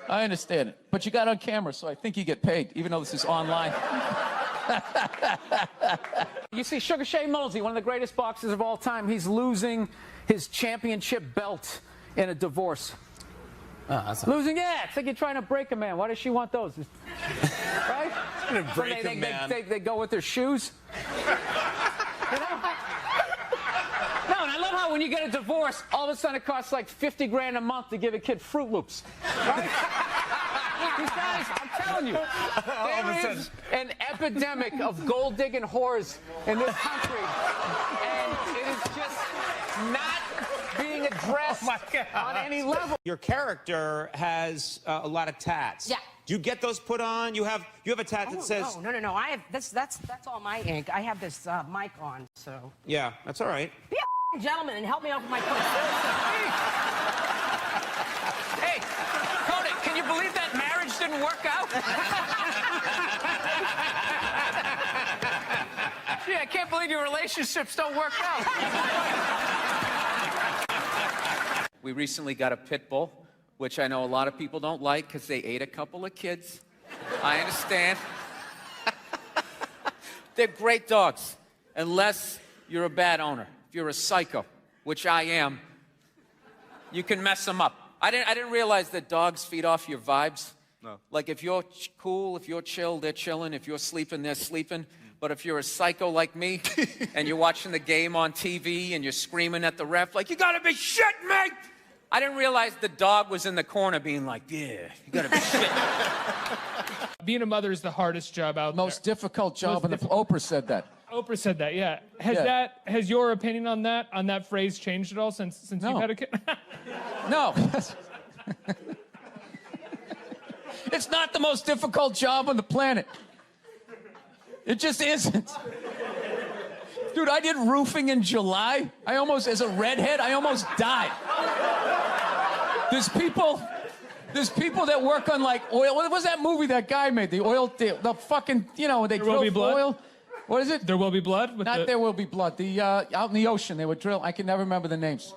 I understand it. But you got on camera, so I think you get paid, even though this is online. You see, Sugar Shane Mosley, one of the greatest boxers of all time, he's losing his championship belt in a divorce. Losing, yeah. It's like you're trying to break a man. Why does she want those? Right? It's gonna break a man. They go with their shoes. You know? No, and I love how when you get a divorce, all of a sudden it costs like 50 grand a month to give a kid Fruit Loops. Right? These guys, I'm telling you, there is an epidemic of gold-digging whores in this country, and it is just not being addressed on any level. Your character has a lot of tats. Yeah. Do you get those put on? You have a tat that says. No. I have that's all my ink. I have this mic on, so. Yeah, that's all right. Be a gentleman and help me out with my point. Hey, Kodak, can you believe that marriage didn't work out? Gee, I can't believe your relationships don't work out. We recently got a pit bull, which I know a lot of people don't like because they ate a couple of kids. I understand. They're great dogs, unless you're a bad owner. If you're a psycho, which I am, you can mess them up. I didn't realize that dogs feed off your vibes. No. Like if you're cool, if you're chill, they're chilling. If you're sleeping, they're sleeping. But if you're a psycho like me and you're watching the game on TV and you're screaming at the ref like, you gotta be shitting me! I didn't realize the dog was in the corner being like, yeah, you gotta be shitting. Being a mother is the hardest job out there. Most difficult job, and Oprah said that. Oprah said that, yeah. Has your opinion on that phrase changed at all since you've had a kid? No. It's not the most difficult job on the planet. It just isn't. Dude, I did roofing in July. As a redhead, I almost died. There's people that work on like oil. What was that movie that guy made? The fucking, they drill oil. What is it? There Will Be Blood? There Will Be Blood. Out in the ocean, they would drill. I can never remember the names.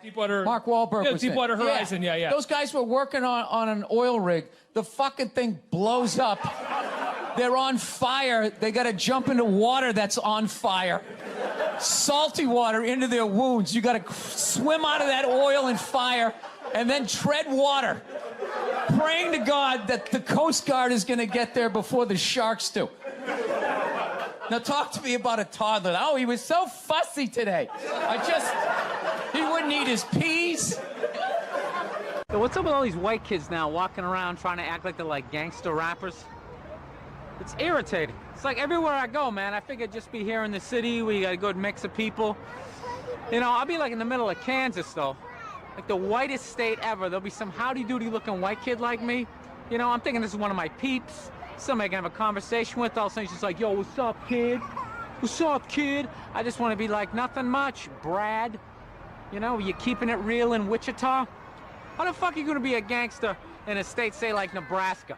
Deepwater. Mark Wahlberg was Deepwater Horizon, yeah. Those guys were working on an oil rig. The fucking thing blows up. They're on fire. They got to jump into water that's on fire. Salty water into their wounds. You got to swim out of that oil and fire and then tread water, praying to God that the Coast Guard is going to get there before the sharks do. Now talk to me about a toddler. Oh, he was so fussy today. He wouldn't eat his peas. So what's up with all these white kids now walking around trying to act like they're like gangster rappers? It's irritating. It's like everywhere I go, man, I figure just be here in the city where you got a good mix of people. I'll be like in the middle of Kansas, though, like the whitest state ever. There'll be some howdy-doody looking white kid like me. You know, I'm thinking this is one of my peeps. Somebody I can have a conversation with. All of a sudden she's like, yo, what's up, kid? What's up, kid? I just want to be like, nothing much, Brad. You know, you keeping it real in Wichita? How the fuck are you going to be a gangster in a state, say, like Nebraska?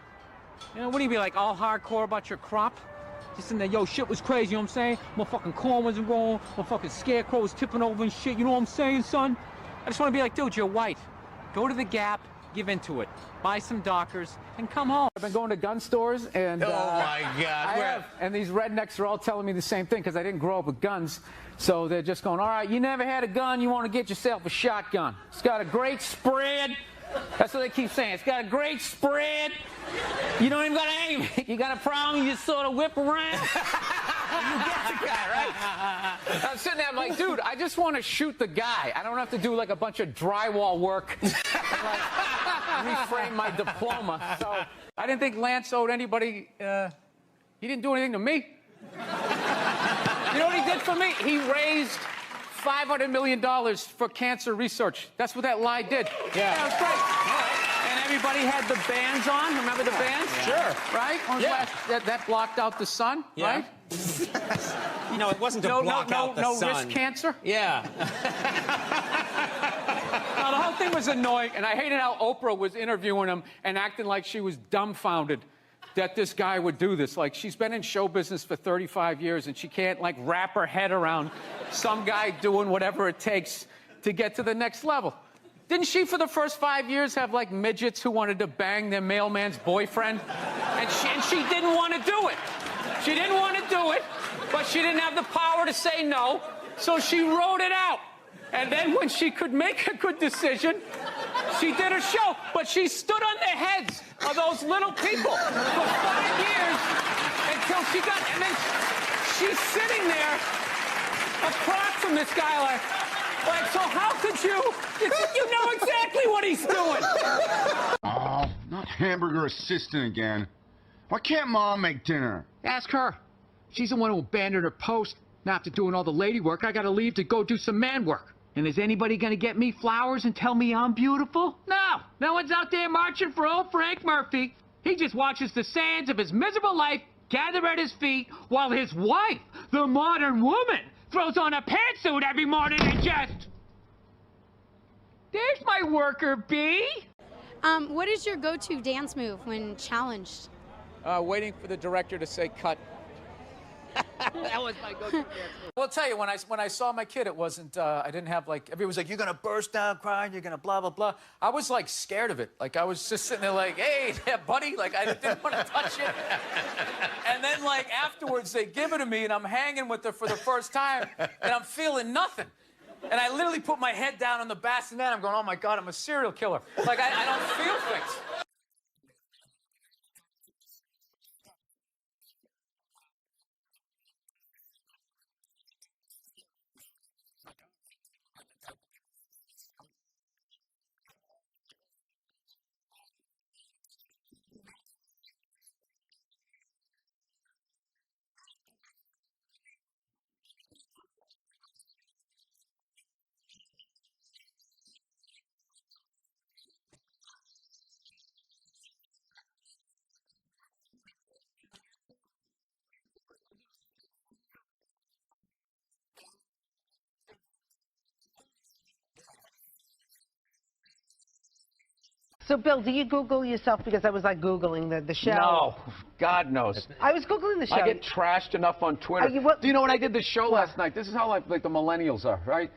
You know, wouldn't you be like all hardcore about your crop? Just in there, yo, shit was crazy, you know what I'm saying? My fucking corn wasn't wrong, my fucking scarecrow was tipping over and shit, you know what I'm saying, son? I just want to be like, dude, you're white. Go to the Gap, give into it. Buy some Dockers, and come home. I've been going to gun stores, and Oh my God! and these rednecks are all telling me the same thing because I didn't grow up with guns. So they're just going, all right, you never had a gun, you want to get yourself a shotgun. It's got a great spread. That's what they keep saying. It's got a great spread. You don't even got to aim it. You got a problem, you just sort of whip around. You get the guy, right? I'm sitting there, I'm like, dude, I just want to shoot the guy. I don't have to do like a bunch of drywall work and like reframe my diploma. So I didn't think Lance owed anybody, he didn't do anything to me. You know what he did for me? He raised $500 million for cancer research. That's what that lie did. Yeah, it was great. And everybody had the bands on. Remember the bands? Sure. Right? That blocked out the sun, right? You know, it wasn't to block out the sun. No wrist cancer? Yeah. No, the whole thing was annoying, and I hated how Oprah was interviewing him and acting like she was dumbfounded that this guy would do this. Like, she's been in show business for 35 years, and she can't, like, wrap her head around some guy doing whatever it takes to get to the next level. Didn't she, for the first 5 years, have, like, midgets who wanted to bang their mailman's boyfriend? And she didn't want to do it. She didn't want to do it, but she didn't have the power to say no, so she wrote it out. And then when she could make a good decision, she did a show, but she stood on the heads of those little people for 5 years until she got, and then she's sitting there across from this guy like, so how could you know exactly what he's doing. Oh, not hamburger assistant again. Why can't Mom make dinner? Ask her. She's the one who abandoned her post. Now after doing all the lady work, I gotta leave to go do some man work. And is anybody gonna get me flowers and tell me I'm beautiful? No. No one's out there marching for old Frank Murphy. He just watches the sands of his miserable life gather at his feet while his wife, the modern woman, throws on a pantsuit every morning and just... There's my worker bee. What is your go-to dance move when challenged? Waiting for the director to say cut. That was my go-to dance move. Well, I'll tell you, when I saw my kid, it wasn't, I didn't have like, everyone was like, you're gonna burst down crying, you're gonna blah, blah, blah. I was like scared of it. Like I was just sitting there like, hey, yeah, buddy, like I didn't want to touch it. And then like afterwards, they give it to me and I'm hanging with her for the first time and I'm feeling nothing. And I literally put my head down on the bassinet. I'm going, oh my God, I'm a serial killer. Like I don't feel things. So, Bill, do you Google yourself? Because I was like Googling the show. No, God knows. I was Googling the show. I get trashed enough on Twitter. Do you know when I did the show last night? This is how like the millennials are, right?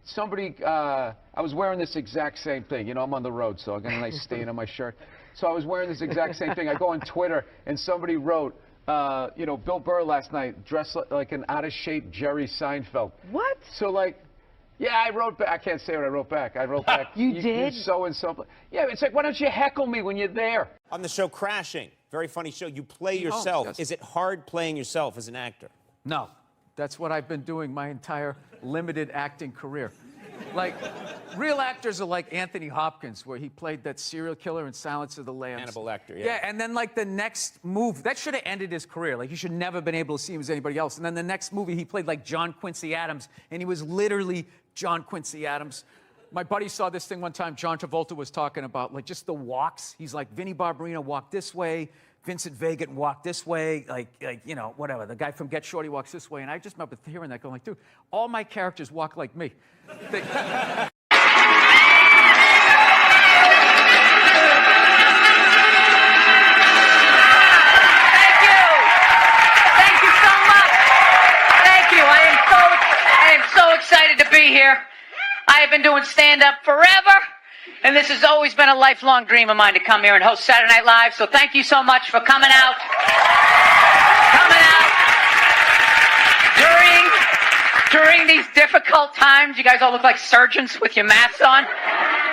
Somebody, I was wearing this exact same thing. You know, I'm on the road, so I got a nice stain on my shirt. So I was wearing this exact same thing. I go on Twitter, and somebody wrote, you know, Bill Burr last night dressed like an out-of-shape Jerry Seinfeld. What? So, like... Yeah, I wrote back. I can't say what I wrote back. I wrote back. You did? You so-and-so. Yeah, it's like, why don't you heckle me when you're there? On the show Crashing, very funny show, you play yourself. Yes. Is it hard playing yourself as an actor? No. That's what I've been doing my entire limited acting career. Like, real actors are like Anthony Hopkins, where he played that serial killer in Silence of the Lambs. Hannibal Lecter, yeah. Yeah, and then, like, the next move, that should have ended his career. Like, he should never have been able to see him as anybody else. And then the next movie, he played, like, John Quincy Adams, and he was literally John Quincy Adams. My buddy saw this thing one time. John Travolta was talking about like just the walks. He's like, Vinnie Barbarino walked this way, Vincent Vega walked this way, like you know, whatever. The guy from Get Shorty walks this way, and I just remember hearing that, going like, dude, all my characters walk like me. I am so excited to be here. I have been doing stand-up forever, and this has always been a lifelong dream of mine to come here and host Saturday Night Live, so thank you so much for coming out. During these difficult times, you guys all look like surgeons with your masks on.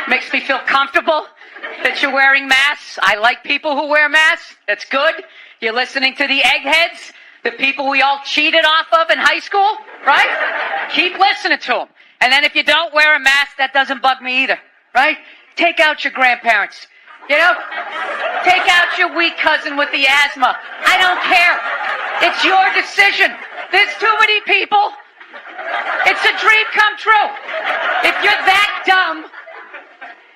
Makes me feel comfortable that you're wearing masks. I like people who wear masks. That's good. You're listening to the eggheads, the people we all cheated off of in high school, right? Keep listening to them. And then if you don't wear a mask, that doesn't bug me either, right? Take out your grandparents, you know? Take out your weak cousin with the asthma. I don't care. It's your decision. There's too many people. It's a dream come true. If you're that dumb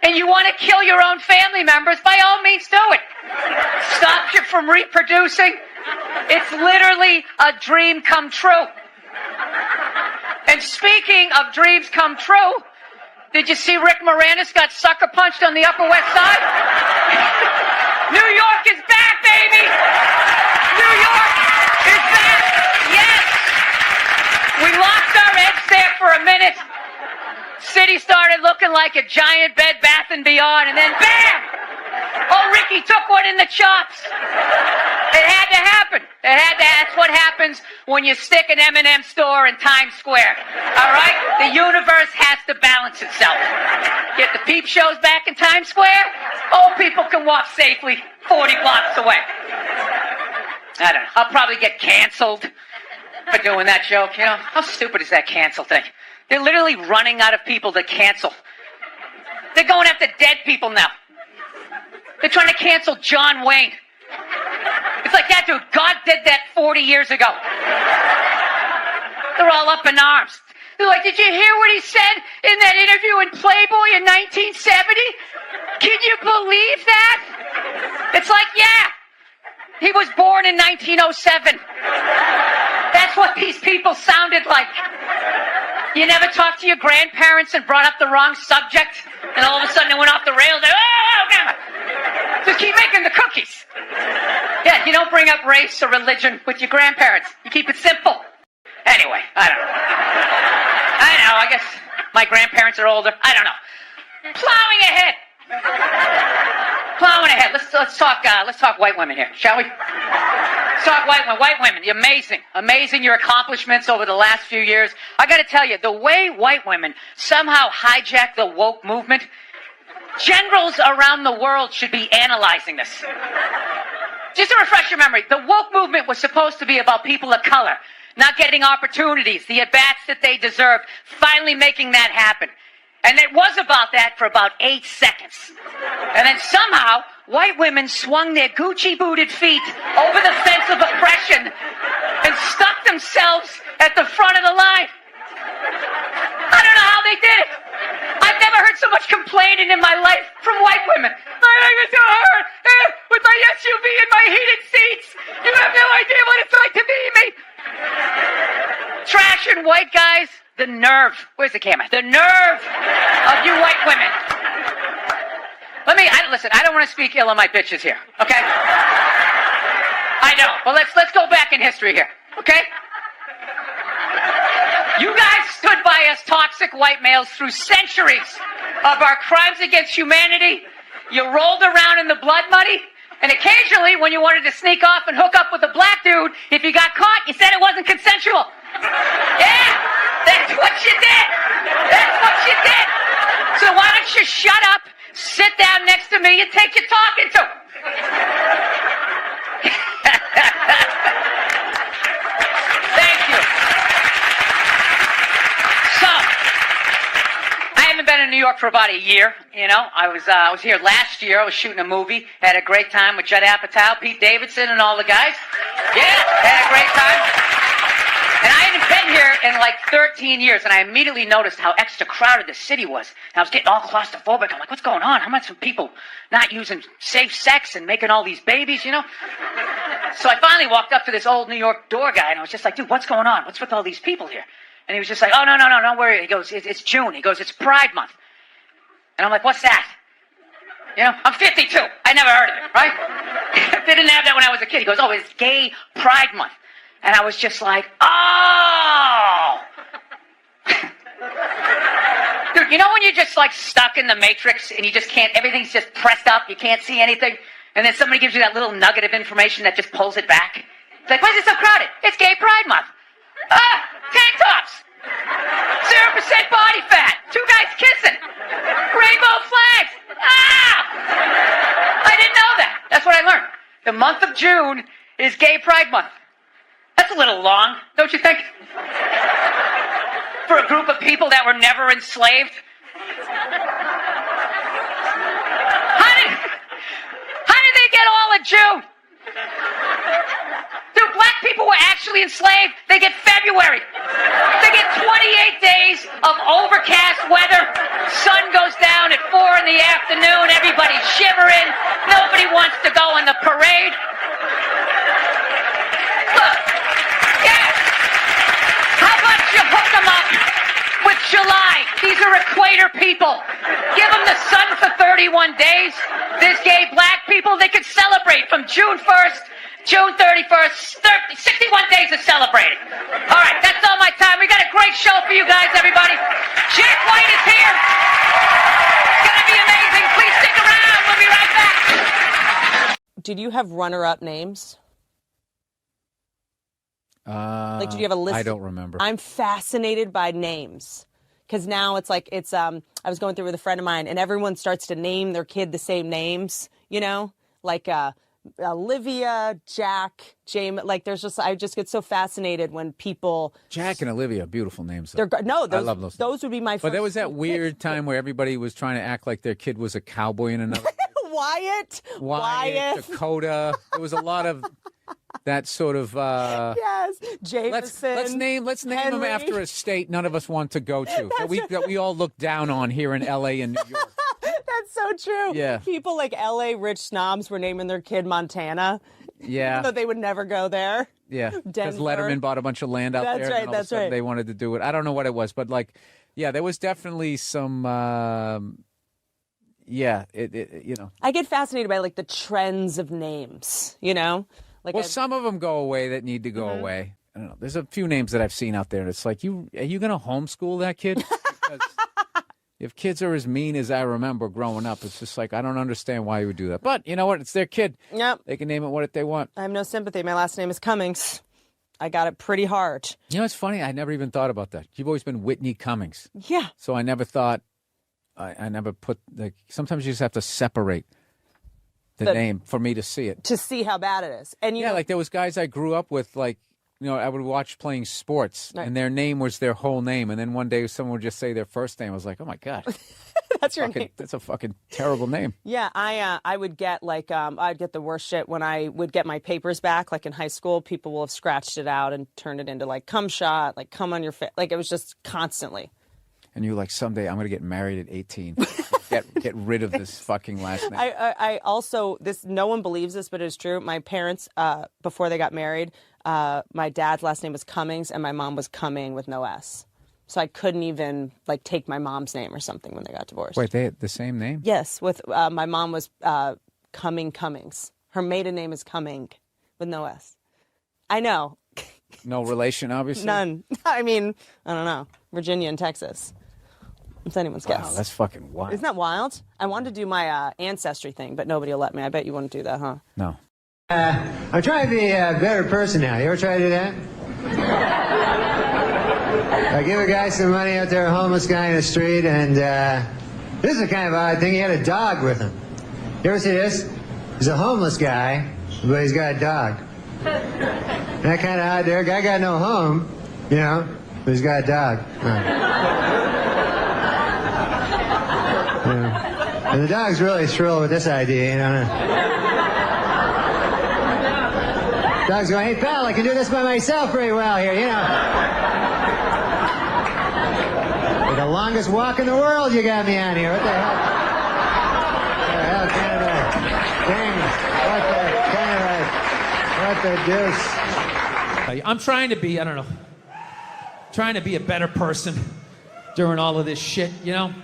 and you want to kill your own family members, by all means do it. Stops you from reproducing. It's literally a dream come true. And speaking of dreams come true, did you see Rick Moranis got sucker punched on the Upper West Side? New York is back, baby! New York is back! Yes! We lost our edge there for a minute. City started looking like a giant Bed Bath & Beyond, and then BAM! Oh, Ricky took one in the chops. It had to happen. That's what happens when you stick an M&M store in Times Square. All right? The universe has to balance itself. Get the peep shows back in Times Square, old people can walk safely 40 blocks away. I don't know. I'll probably get canceled for doing that joke, you know? How stupid is that cancel thing? They're literally running out of people to cancel. They're going after dead people now. They're trying to cancel John Wayne. It's like that, dude. God did that 40 years ago. They're all up in arms. They're like, did you hear what he said in that interview in Playboy in 1970? Can you believe that? It's like, yeah. He was born in 1907. That's what these people sounded like. You never talked to your grandparents and brought up the wrong subject, and all of a sudden it went off the rails. Oh, damn it. Just keep making the cookies. Yeah, you don't bring up race or religion with your grandparents. You keep it simple. Anyway, I don't know. I guess my grandparents are older. I don't know. Plowing ahead. Let's talk white women here, shall we? Let's talk white women. White women, amazing your accomplishments over the last few years. I got to tell you, the way white women somehow hijack the woke movement, generals around the world should be analyzing this. Just to refresh your memory, the woke movement was supposed to be about people of color not getting opportunities, the at-bats that they deserved, finally making that happen. And it was about that for about 8 seconds. And then somehow, white women swung their Gucci-booted feet over the fence of oppression and stuck themselves at the front of the line. I don't know how they did it. I've never heard so much complaining in my life from white women. My life is so hard. With my SUV and my heated seats. You have no idea what it's like to be me. Trashing white guys. The nerve. Where's the camera? The nerve of you white women. Listen, I don't want to speak ill of my bitches here, okay? I know, but let's go back in history here, okay? You guys stood by us toxic white males through centuries of our crimes against humanity. You rolled around in the blood money, and occasionally when you wanted to sneak off and hook up with a black dude, if you got caught, you said it wasn't consensual. Yeah, that's what you did. That's what you did. So why don't you shut up, sit down next to me, and take your talking to. Thank you. So, I haven't been in New York for about a year, you know. I was here last year. I was shooting a movie. Had a great time with Judd Apatow, Pete Davidson, and all the guys. Yeah, had a great time. And I hadn't been here in like 13 years, and I immediately noticed how extra crowded the city was. And I was getting all claustrophobic. I'm like, what's going on? How much are people not using safe sex and making all these babies, you know? So I finally walked up to this old New York door guy, and I was just like, dude, what's going on? What's with all these people here? And he was just like, oh, no, don't worry. He goes, it's June. He goes, it's Pride Month. And I'm like, what's that? You know, I'm 52. I never heard of it, right? They didn't have that when I was a kid. He goes, oh, it's Gay Pride Month. And I was just like, oh! Dude, you know when you're just like stuck in the Matrix and you just can't, everything's just pressed up, you can't see anything? And then somebody gives you that little nugget of information that just pulls it back? It's like, why is it so crowded? It's Gay Pride Month. Ah! Tank tops! 0% body fat! 2 guys kissing! Rainbow flags! Ah! I didn't know that. That's what I learned. The month of June is Gay Pride Month. That's a little long, don't you think? For a group of people that were never enslaved? How did they get all of June? Dude, black people were actually enslaved. They get February. They get 28 days of overcast weather. Sun goes down at 4 in the afternoon. Everybody's shivering. Nobody wants to go on the parade. Look, yeah. How about you hook them up with July? These are equator people. Give them the sun for 31 days. This gay black people, they could celebrate from June 1st, June 31st, 61 days of celebrating. All right, that's all my time. We got a great show for you guys, everybody. Jack White is here. It's going to be amazing. Please stick around. We'll be right back. Did you have runner-up names? Like, did you have a list? I don't remember. I'm fascinated by names. Because now it's like, I was going through with a friend of mine, and everyone starts to name their kid the same names, you know? Like, Olivia, Jack, James, like I just get so fascinated when people. Jack and Olivia, beautiful names. Though. I love those. Those would be my. But there was that weird time where everybody was trying to act like their kid was a cowboy in another. Wyatt, Dakota. There was a lot of that sort of. Yes, Jameson. Let's name them after a state none of us want to go to. that we all look down on here in L.A. and New York. That's so true. Yeah. People like L.A. rich snobs were naming their kid Montana. Yeah. Even though they would never go there. Yeah. Because Letterman bought a bunch of land out there. That's right. And all of a sudden they wanted to do it. I don't know what it was, but there was definitely some. You know. I get fascinated by the trends of names. You know. Some of them go away that need to go away. I don't know. There's a few names that I've seen out there, and it's like, are you going to homeschool that kid? Because if kids are as mean as I remember growing up, it's just like, I don't understand why you would do that. But you know what? It's their kid. Yep. They can name it what they want. I have no sympathy. My last name is Cummings. I got it pretty hard. You know, it's funny. I never even thought about that. You've always been Whitney Cummings. Yeah. So I never thought, I never put, sometimes you just have to separate the name for me to see it. To see how bad it is. And there was guys I grew up with, I would watch playing sports, and their name was their whole name. And then one day someone would just say their first name. I was like, oh, my God. That's your name. That's a fucking terrible name. Yeah, I would get, I'd get the worst shit when I would get my papers back. Like in high school, people will have scratched it out and turned it into, cum shot, cum on your face. It was just constantly. And you're like, someday I'm going to get married at 18. Get rid of this fucking last name. I also, no one believes this, but it's true. My parents, before they got married, my dad's last name was Cummings and my mom was Cumming with no S. So I couldn't even take my mom's name or something when they got divorced. Wait, they had the same name? Yes, with my mom was Cummings. Her maiden name is Cumming with no S. I know. No relation, obviously? None. I mean, I don't know. Virginia and Texas. It's anyone's guess. Wow, that's fucking wild. Isn't that wild? I wanted to do my ancestry thing, but nobody will let me. I bet you wouldn't do that, huh? No. I'm trying to be a better person now. You ever try to do that? I give a guy some money out there, a homeless guy in the street, and this is a kind of odd thing. He had a dog with him. You ever see this? He's a homeless guy, but he's got a dog. Isn't that kind of odd there? Guy got no home, but he's got a dog. And the dog's really thrilled with this idea, Dog's going, hey, pal, I can do this by myself pretty well here, longest walk in the world you got me on here. What the hell? What the hell kind of a thing? What the deuce? I'm trying to be, I don't know, trying to be a better person during all of this shit, you know?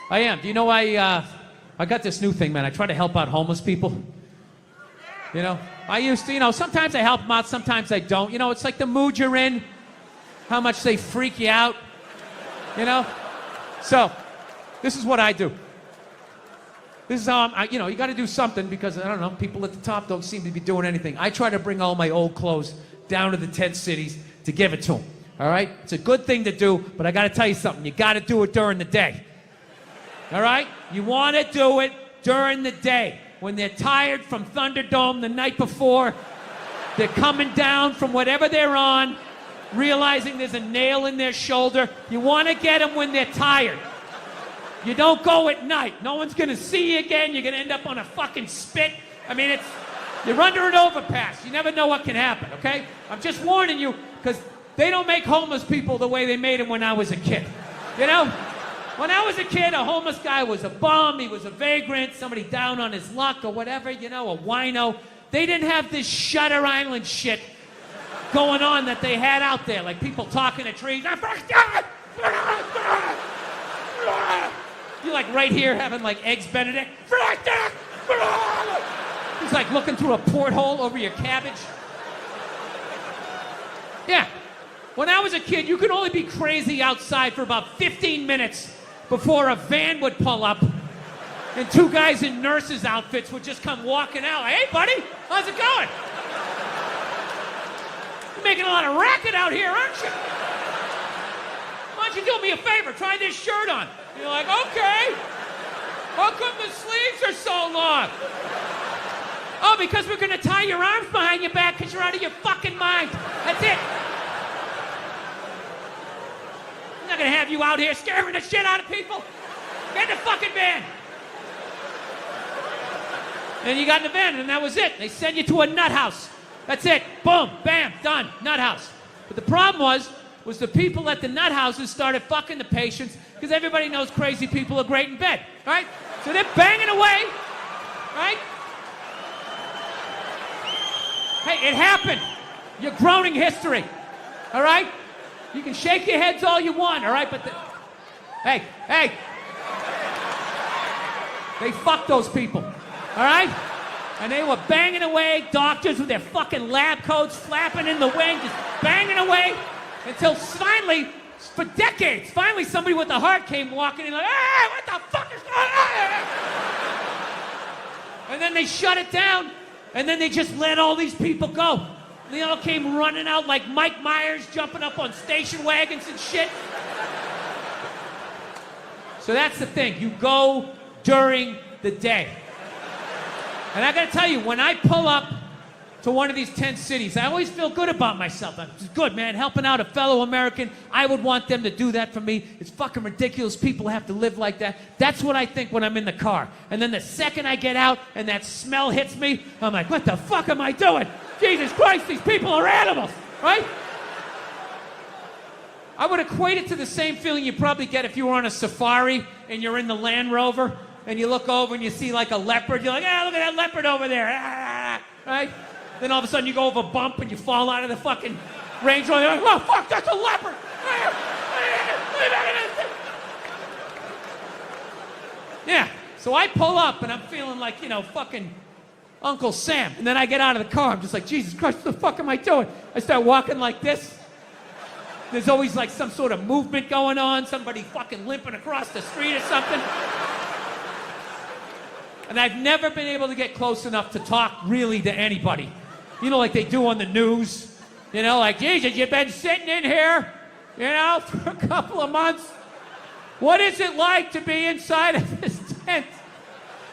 I am. Do you know I got this new thing, man. I try to help out homeless people. You know? I used to, you know, sometimes I help them out, sometimes I don't. You know, it's like the mood you're in, how much they freak you out, you know? So, this is what I do. This is how you know, you got to do something because, I don't know, people at the top don't seem to be doing anything. I try to bring all my old clothes down to the tent cities to give it to them. All right? It's a good thing to do, but I got to tell you something. You got to do it during the day. All right? You want to do it during the day. When they're tired from Thunderdome the night before, they're coming down from whatever they're on, realizing there's a nail in their shoulder. You want to get them when they're tired. You don't go at night. No one's going to see you again. You're going to end up on a fucking spit. I mean, you're under an overpass. You never know what can happen, okay? I'm just warning you, because they don't make homeless people the way they made them when I was a kid. You know? When I was a kid, a homeless guy was a bum, he was a vagrant, somebody down on his luck or whatever, you know, a wino. They didn't have this Shutter Island shit going on that they had out there, like people talking to trees. You're like right here having like Eggs Benedict. He's like looking through a porthole over your cabbage. Yeah. When I was a kid, you could only be crazy outside for about 15 minutes before a van would pull up and two guys in nurses' outfits would just come walking out. Hey, buddy, how's it going? You're making a lot of racket out here, aren't you? Why don't you do me a favor? Try this shirt on. You're like, okay. How come the sleeves are so long? Oh, because we're going to tie your arms behind your back because you're out of your fucking mind. That's it. I'm not going to have you out here scaring the shit out of people. Get in the fucking van. And you got in the van, and that was it. They send you to a nut house. That's it. Boom, bam, done. Nut house. But the problem was the people at the nut houses started fucking the patients because everybody knows crazy people are great in bed, right? So they're banging away, right? Hey, it happened. You're groaning history, all right? You can shake your heads all you want, all right? But hey, they fucked those people, all right? And they were banging away, doctors with their fucking lab coats flapping in the wind, just banging away until finally, for decades, finally somebody with a heart came walking in like, hey, what the fuck is going on? And then they shut it down, and then they just let all these people go. They all came running out like Mike Myers, jumping up on station wagons and shit. So that's the thing. You go during the day. And I gotta tell you, when I pull up to one of these tent cities, I always feel good about myself. I'm just good, man, helping out a fellow American. I would want them to do that for me. It's fucking ridiculous people have to live like that. That's what I think when I'm in the car. And then the second I get out and that smell hits me, I'm like, what the fuck am I doing? Jesus Christ, these people are animals, right? I would equate it to the same feeling you probably get if you were on a safari and you're in the Land Rover and you look over and you see like a leopard. You're like, ah, look at that leopard over there, right? Then all of a sudden you go over a bump and you fall out of the fucking Range Rover. You're like, oh, fuck, that's a leopard. Yeah, so I pull up and I'm feeling like, you know, fucking Uncle Sam. And then I get out of the car. I'm just like, Jesus Christ, what the fuck am I doing? I start walking like this. There's always like some sort of movement going on. Somebody fucking limping across the street or something. And I've never been able to get close enough to talk really to anybody. You know, like they do on the news. You know, like, Jesus, you've been sitting in here, you know, for a couple of months. What is it like to be inside of this tent?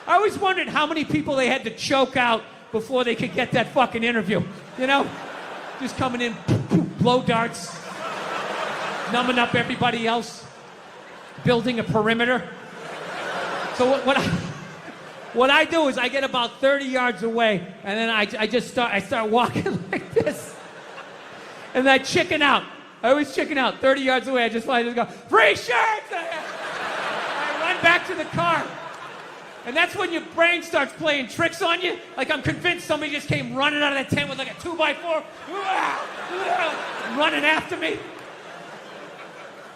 I always wondered how many people they had to choke out before they could get that fucking interview. You know? Just coming in, blow darts, numbing up everybody else, building a perimeter. So what I do is I get about 30 yards away, and then I start walking like this. And I chicken out. I always chicken out. 30 yards away, I just go, free shirts! back to the car. And that's when your brain starts playing tricks on you. Like I'm convinced somebody just came running out of the tent with like a 2x4, running after me.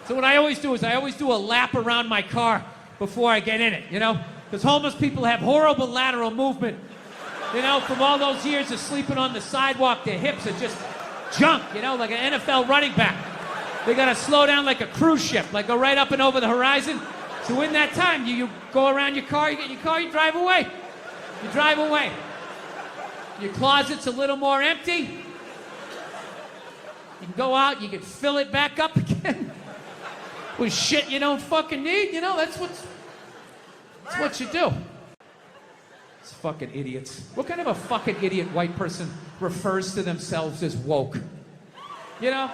So what I always do is I always do a lap around my car before I get in it, you know? Because homeless people have horrible lateral movement. You know, from all those years of sleeping on the sidewalk, their hips are just junk, you know, like an NFL running back. They gotta slow down like a cruise ship, like go right up and over the horizon. So in that time, you go around your car, you get in your car, you drive away. You drive away. Your closet's a little more empty. You can go out, you can fill it back up again with shit you don't fucking need, you know, that's what you do. It's fucking idiots. What kind of a fucking idiot white person refers to themselves as woke? You know,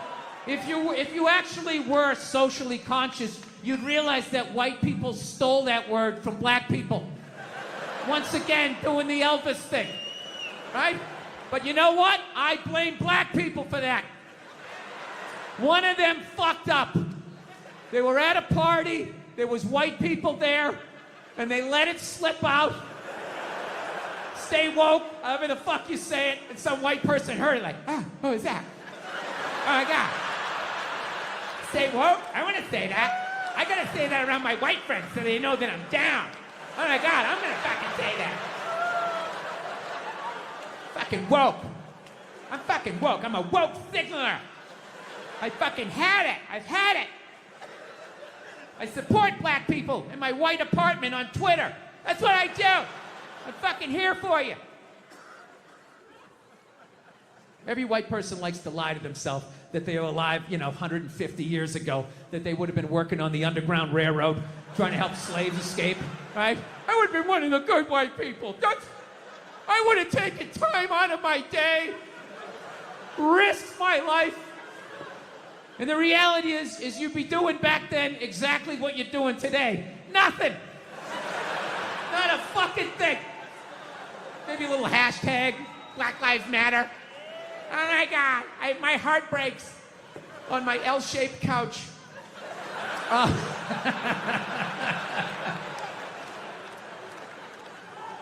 if you actually were socially conscious, you'd realize that white people stole that word from black people. Once again, doing the Elvis thing, right? But you know what? I blame black people for that. One of them fucked up. They were at a party, there was white people there, and they let it slip out. Stay woke, however the fuck you say it, and some white person heard it like, who is that? Oh my God. Stay woke? I want to say that. I gotta say that around my white friends so they know that I'm down. Oh my God, I'm gonna fucking say that. Fucking woke. I'm fucking woke. I'm a woke signaler. I fucking had it. I've had it. I support black people in my white apartment on Twitter. That's what I do. I'm fucking here for you. Every white person likes to lie to themselves that they were alive, 150 years ago, that they would have been working on the Underground Railroad, trying to help slaves escape, right? I would have been one of the good white people. I would have taken time out of my day, risked my life. And the reality is you'd be doing back then exactly what you're doing today. Nothing. Not a fucking thing. Maybe a little hashtag, Black Lives Matter. Oh my God, my heart breaks on my L-shaped couch.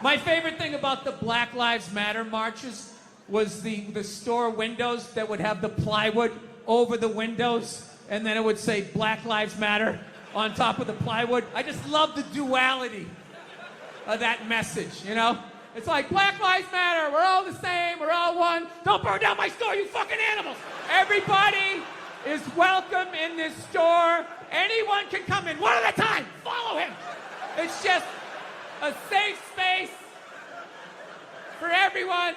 My favorite thing about the Black Lives Matter marches was the store windows that would have the plywood over the windows, and then it would say Black Lives Matter on top of the plywood. I just love the duality of that message, you know? It's like, Black Lives Matter, we're all the same, we're all one. Don't burn down my store, you fucking animals. Everybody is welcome in this store. Anyone can come in, one at a time, follow him. It's just a safe space for everyone.